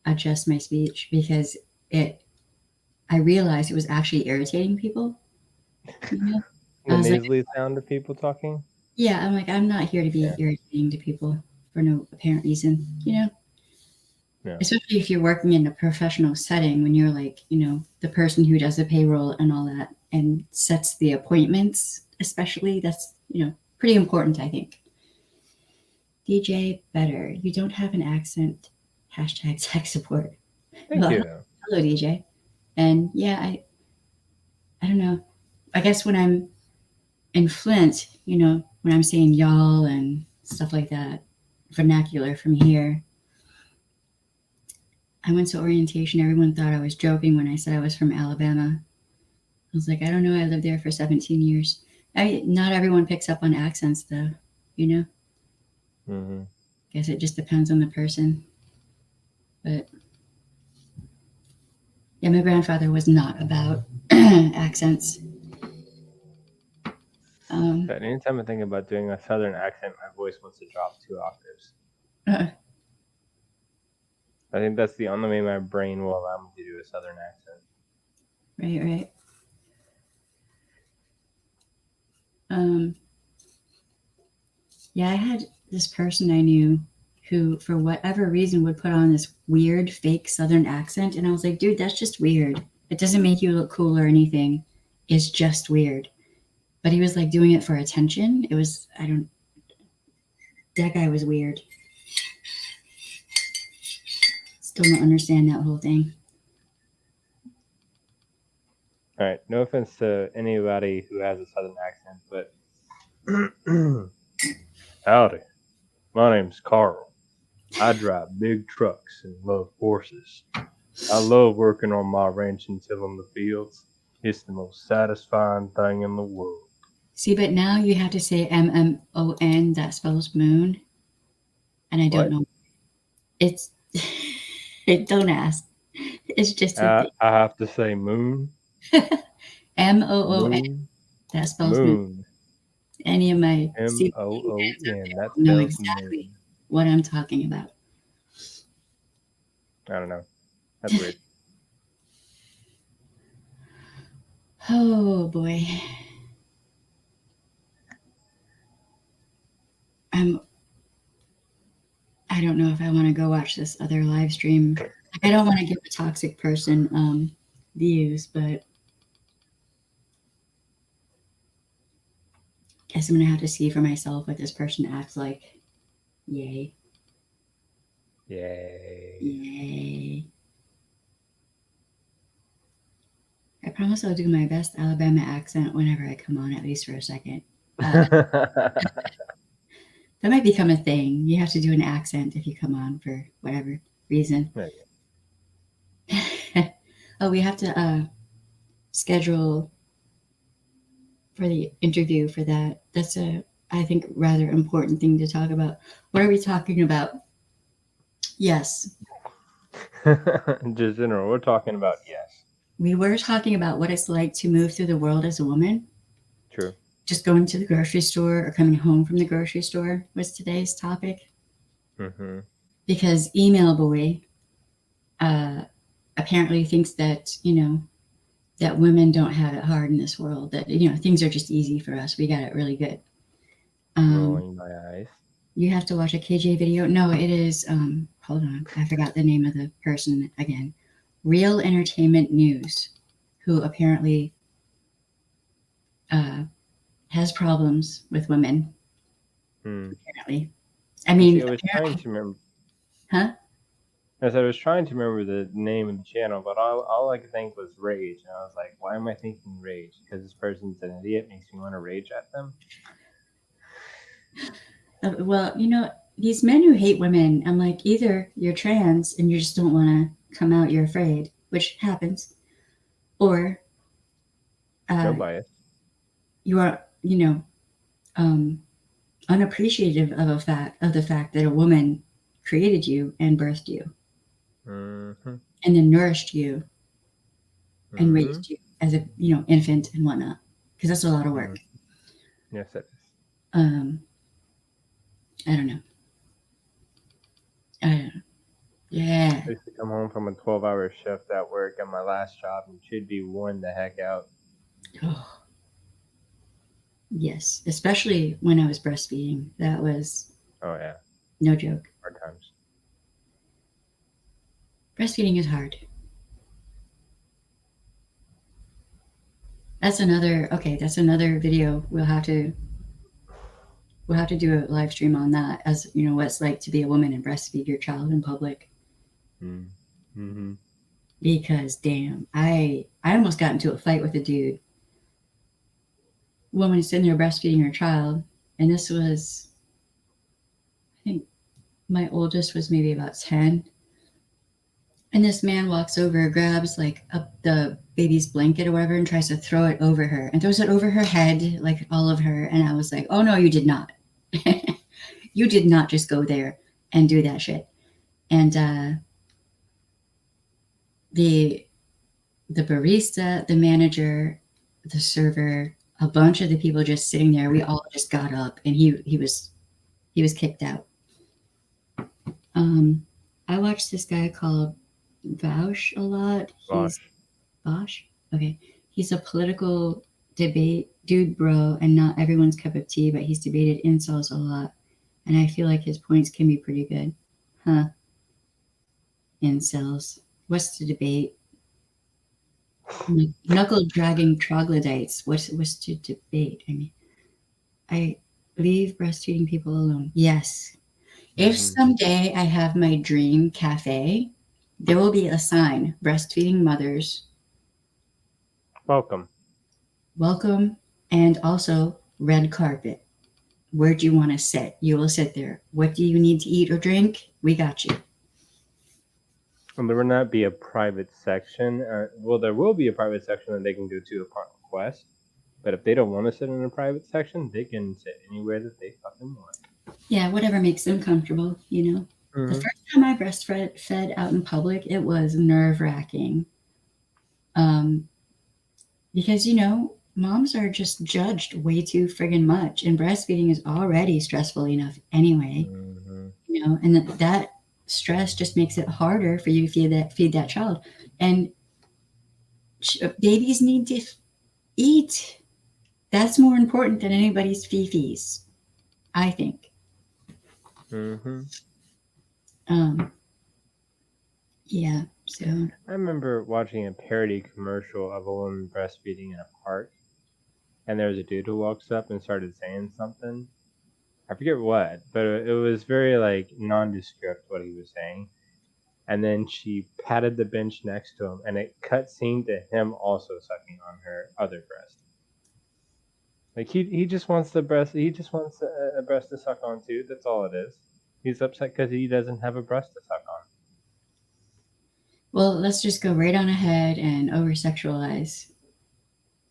adjust my speech because I realized it was actually irritating people. You know? The I was like, nasally sound of people talking. yeah, I'm like, I'm not here to be Yeah. irritating to people for no apparent reason, Yeah. Especially if you're working in a professional setting when you're like, the person who does the payroll and all that and sets the appointments, especially, that's, pretty important, I think. DJ Better, you don't have an accent. Hashtag tech support. Thank Well, you. hello, DJ. And yeah, I don't know. I guess when I'm in Flint, when I'm saying y'all and stuff like that, vernacular from here, I went to orientation. Everyone thought I was joking when I said I was from Alabama. I was like, I don't know. I lived there for 17 years. Not everyone picks up on accents, though, Mm-hmm. Guess it just depends on the person. But yeah, my grandfather was not about accents. But anytime I think about doing a southern accent, my voice wants to drop 2 octaves. Uh, I think that's the only way my brain will allow me to do a southern accent. right. Yeah, I had this person I knew who, for whatever reason, would put on this weird fake Southern accent. And I was like, dude, that's just weird. It doesn't make you look cool or anything. It's just weird. But he was like doing it for attention. That guy was weird. Still don't understand that whole thing. All right, no offense to anybody who has a southern accent, but howdy, my name's Carl. I drive big trucks and love horses. I love working on my ranch and tilling the fields. It's the most satisfying thing in the world. See, but now you have to say MMON, that spells moon. And I don't What? know. It's, don't ask. It's just a thing. I have to say moon, MOON, moon, that spells moon. moon, Any of my MOON. That know spells exactly moon. what I'm talking about. I don't know. That's weird. Oh boy. I don't know if I want to go watch this other live stream. I don't want to give a toxic person views, but guess I'm gonna have to see for myself what this person acts like. Yay. Yay. I promise I'll do my best Alabama accent whenever I come on, at least for a second. That might become a thing. You have to do an accent if you come on for whatever reason. Oh, we have to schedule for the interview for that. That's I think, rather important thing to talk about. What are we talking about? Yes. Just general, we're talking about yes. We were talking about what it's like to move through the world as a woman. True. Just going to the grocery store or coming home from the grocery store was today's topic. Mm-hmm. Because Email Boy apparently thinks that, that women don't have it hard in this world, that, things are just easy for us. We got it really good. Rolling my eyes. You have to watch a KJ video. No, it is. Hold on, I forgot the name of the person again. Real Entertainment News, who apparently has problems with women. Apparently, I mean, See, I was trying to remember. huh? As I was trying to remember the name of the channel, but all I could think was rage, and I was like, "Why am I thinking rage? Because this person's an idiot makes me want to rage at them." Well, these men who hate women, I'm like, either you're trans and you just don't want to come out, you're afraid, which happens, or No uh, bias. you are, unappreciative of the fact that a woman created you and birthed you Mm-hmm. and then nourished you and Mm-hmm. raised you as a infant and whatnot, because that's a lot of work. Yes, it is. I don't know. Yeah. I used to come home from a 12-hour shift at work at my last job, and she'd be worn the heck out. Oh. Yes, especially when I was breastfeeding. That was Oh yeah, no joke. hard times. Breastfeeding is hard. That's another video. We'll have to do a live stream on that, as what it's like to be a woman and breastfeed your child in public. Mm-hmm. Because damn, I almost got into a fight with a dude. Woman is sitting there breastfeeding her child, and this was, I think my oldest was maybe about 10. And this man walks over, grabs like the baby's blanket or whatever, and tries to throw it over her, and throws it over her head, like all of her. And I was like, oh no, you did not. You did not just go there and do that shit. And the barista, the manager, the server, a bunch of the people just sitting there, we all just got up, and he was kicked out. I watched this guy called Vaush a lot. Bosch? Okay. He's a political debate dude, bro, and not everyone's cup of tea, but he's debated incels a lot. And I feel like his points can be pretty good. Huh. Incels. What's the debate? Knuckle dragging troglodytes. What's to debate? I mean, I leave breastfeeding people alone. Yes. If someday I have my dream cafe, there will be a sign: breastfeeding mothers Welcome. And also red carpet. Where do you want to sit? You will sit there. What do you need to eat or drink? We got you. And there will not be a private section. Well, there will be a private section that they can go to upon request. But if they don't want to sit in a private section, they can sit anywhere that they fucking want. Yeah, whatever makes them comfortable, The first time I breastfed out in public, it was nerve-wracking. Because, moms are just judged way too friggin' much, and breastfeeding is already stressful enough anyway. And that stress just makes it harder for you to feed that child. And babies need to eat. That's more important than anybody's fee-fees, I think. Yeah, so I remember watching a parody commercial of a woman breastfeeding in a park, and there was a dude who walks up and started saying something. I forget what, but it was very like nondescript what he was saying. And then she patted the bench next to him, and it cut scene to him also sucking on her other breast. Like he just wants the breast. He just wants a breast to suck on too. That's all it is. He's upset because he doesn't have a breast to suck on. well, let's just go right on ahead and over-sexualize.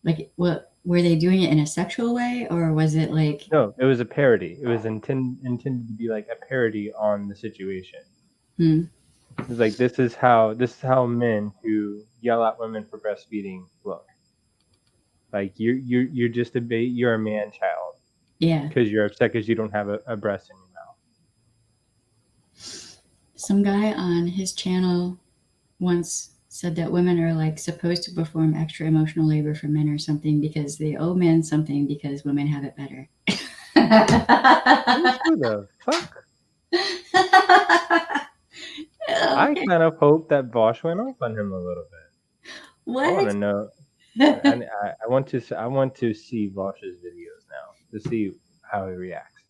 Like, what were they doing it in a sexual way, or was it like? No, it was a parody. It was intended to be like a parody on the situation. It's like this is how men who yell at women for breastfeeding look. Like you're just you're a man child. Yeah. Because you're upset because you don't have a breast in your mouth. Some guy on his channel once said that women are like supposed to perform extra emotional labor for men or something because they owe men something because women have it better. Who the fuck? I Okay. kind of hope that Vosh went off on him a little bit. I want to What? know. I want to see Vosh's videos now to see how he reacts.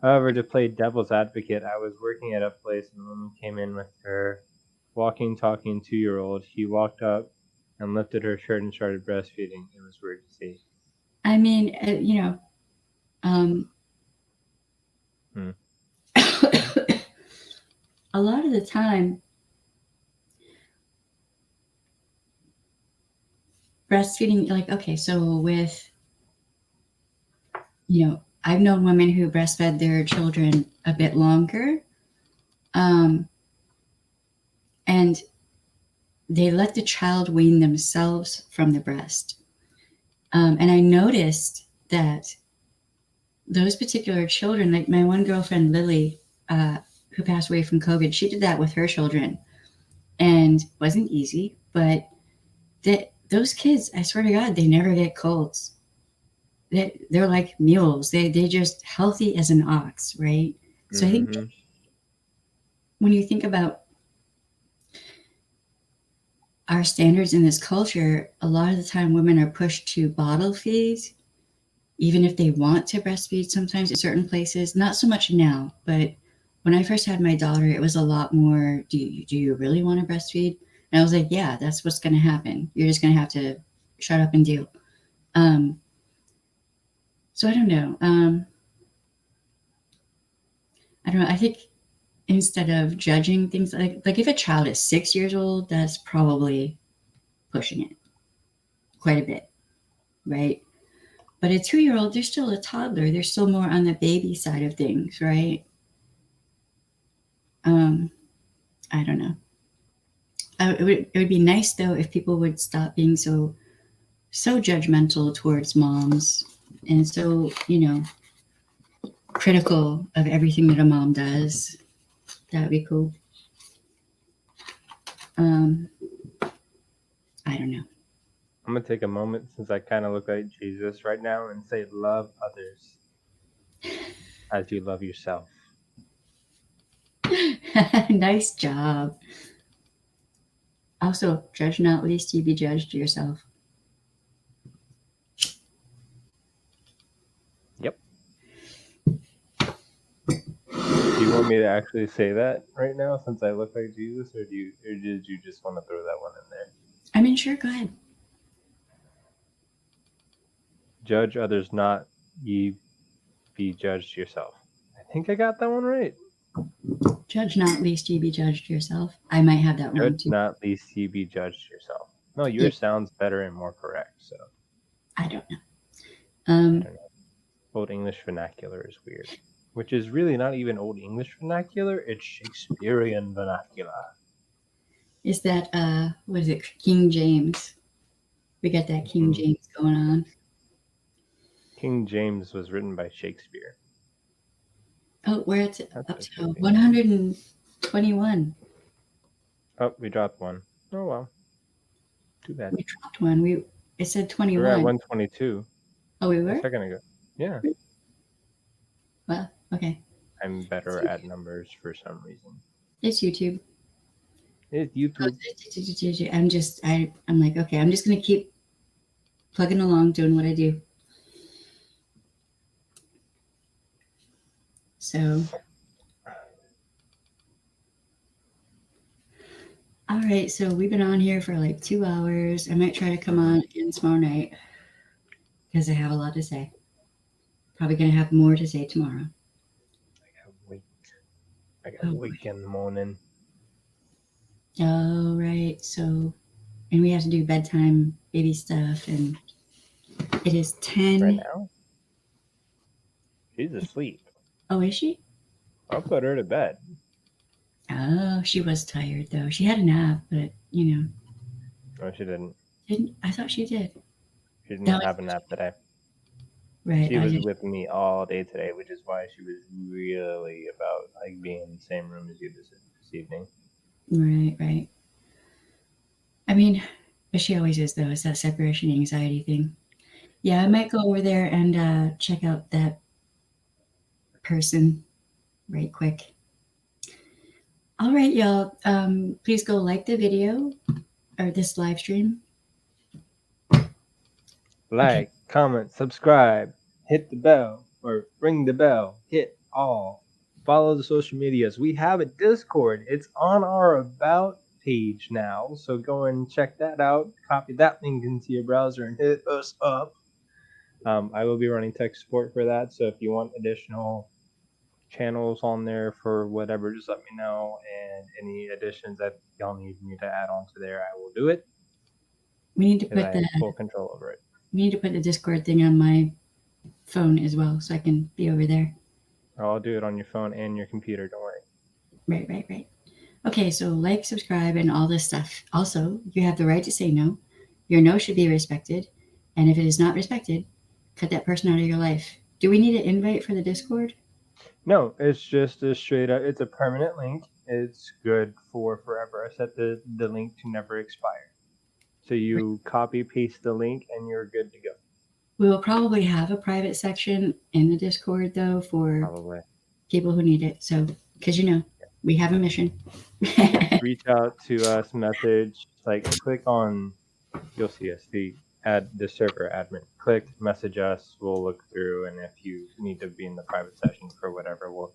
However, to play devil's advocate, I was working at a place and a woman came in with her walking, talking 2-year-old. She walked up and lifted her shirt and started breastfeeding. It was weird to see. I mean, um, Hmm. a lot of the time, breastfeeding, like, okay, so with, I've known women who breastfed their children a bit longer, um, and they let the child wean themselves from the breast. And I noticed that those particular children, like my one girlfriend, Lily, who passed away from COVID, she did that with her children. And it wasn't easy, but those kids, I swear to God, they never get colds. They're like mules. They're just healthy as an ox, right? So I think Mm-hmm. when you think about our standards in this culture, a lot of the time women are pushed to bottle feed, even if they want to breastfeed sometimes in certain places. Not so much now, but when I first had my daughter, it was a lot more, do you really want to breastfeed? And I was like, yeah, that's what's going to happen. You're just going to have to shut up and deal. So I don't know. I don't know. I think instead of judging things like if a child is 6 years old, that's probably pushing it quite a bit, right? But a 2-year old, they're still a toddler. They're still more on the baby side of things, right? I don't know. It would be nice though if people would stop being so judgmental towards moms and so critical of everything that a mom does. That would be cool. I don't know. I'm gonna take a moment since I kind of look like Jesus right now and say, "Love others as you love yourself." Nice job. Also, judge not, lest you be judged yourself. Yep. Do you want me to actually say that right now since I look like Jesus, or did you just want to throw that one in there? I mean, sure, go ahead. Judge others not, ye be judged yourself. I think I got that one right. Judge not, lest you be judged yourself. I might have that wrong Judge too. not, lest ye be judged yourself. No, Yeah, yours sounds better and more correct. So I don't know. I don't know. Old English vernacular is weird, which is really not even Old English vernacular. It's Shakespearean vernacular. Is that what is it? King James. We got that King Mhm. James going on. King James was written by Shakespeare. Oh, we're at That's up what to should be. 121. Oh, we dropped one. Oh well, too bad. We dropped one. It said We were at 21. 122 Oh, we a were? second ago. Yeah, Well, okay. I'm better at numbers for some reason. It's YouTube. It's YouTube. I'm like, okay, I'm just gonna keep plugging along, doing what I do. So, all right. So we've been on here for like 2 hours. I might try to come on again tomorrow night because I have a lot to say. Probably gonna have more to say tomorrow. I got Oh wake boy. in the morning. All right. So, and we have to do bedtime baby stuff, and it is 10. Right now, she's asleep. Oh, is she? I'll put her to bed. Oh, she was tired though. She had a nap, but No, she didn't. I thought she did. She did No, not have a nap today. right. She was with me all day today, which is why she was really about like being in the same room as you this evening. Right. I mean, but she always is though. It's that separation anxiety thing. Yeah, I might go over there and check out that person right quick. All right, y'all. Please go like the video or this live stream. Like, comment, subscribe, hit the bell, or ring the bell, hit all. Follow the social medias. We have a Discord. It's on our About page now, so go and check that out. Copy that link into your browser and hit us up. I will be running tech support for that, so if you want additional channels on there for whatever, just let me know. And any additions that y'all need me to add on to there, I will do it We need to because put I the have full control over it. Discord thing on my phone as well, so I can be over there. I'll do it on your phone and your computer. Don't worry. Right. Okay, so like, subscribe, and all this stuff. Also, you have the right to say no. Your no should be respected, and if it is not respected, cut that person out of your life. Do we need an invite for the Discord? No, it's just a straight up. It's a permanent link. It's good for forever. I set the link to never expire. So you copy paste the link and you're good to go. We will probably have a private section in the Discord though for Probably. people who need it. So, because we have a mission. Reach out to us, message, like click on. You'll see us. Add the server admin. Click message us. We'll look through, and if you need to be in the private session for whatever, we'll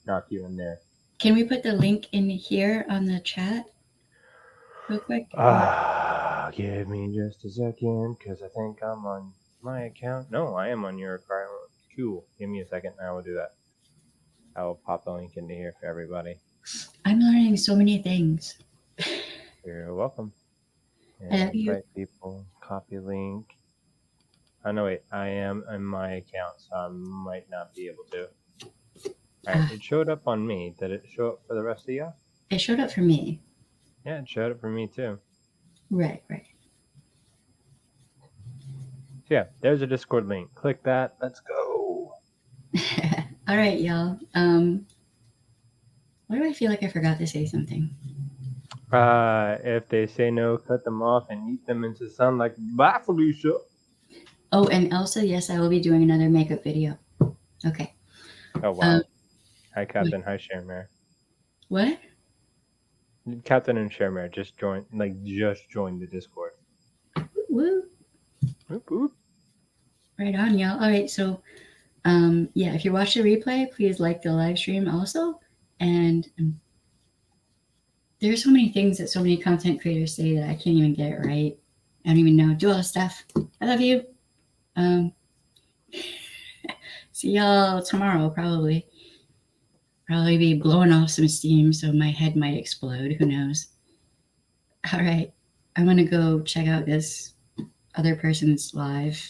knock you in there. Can we put the link in here on the chat real quick? Give me just a second, because I think I'm on my account. No, I am on your account. Cool. Give me a second, and I will do that. I will pop the link into here for everybody. I'm learning so many things. You're welcome. I love you. Invite people. Copy link. Oh no, wait. I am in my account, so I might not be able to. Alright, it showed up on me. Did it show up for the rest of you? It showed up for me. Yeah, it showed up for me too. Right. So yeah, there's a Discord link. Click that. Let's go. All right, y'all. Why do I feel like I forgot to say something? If they say no, cut them off and eat them into sound like bye, Felicia. Oh, and also, yes, I will be doing another makeup video. Okay. Oh wow. Hi, Captain. Hi, Sharemare. What? Captain and Sharemare just joined the Discord. Woo. Whoop, whoop. Right on, y'all. All right, so yeah, if you watch the replay, please like the live stream also. And there's so many things that so many content creators say that I can't even get it right. I don't even know. Do all this stuff. I love you. See y'all tomorrow, probably. Probably be blowing off some steam, so my head might explode. Who knows? All right, I'm gonna go check out this other person's live.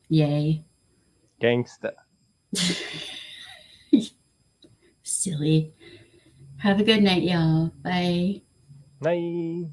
Yay. Gangsta. Silly. Have a good night, y'all. Bye. Night.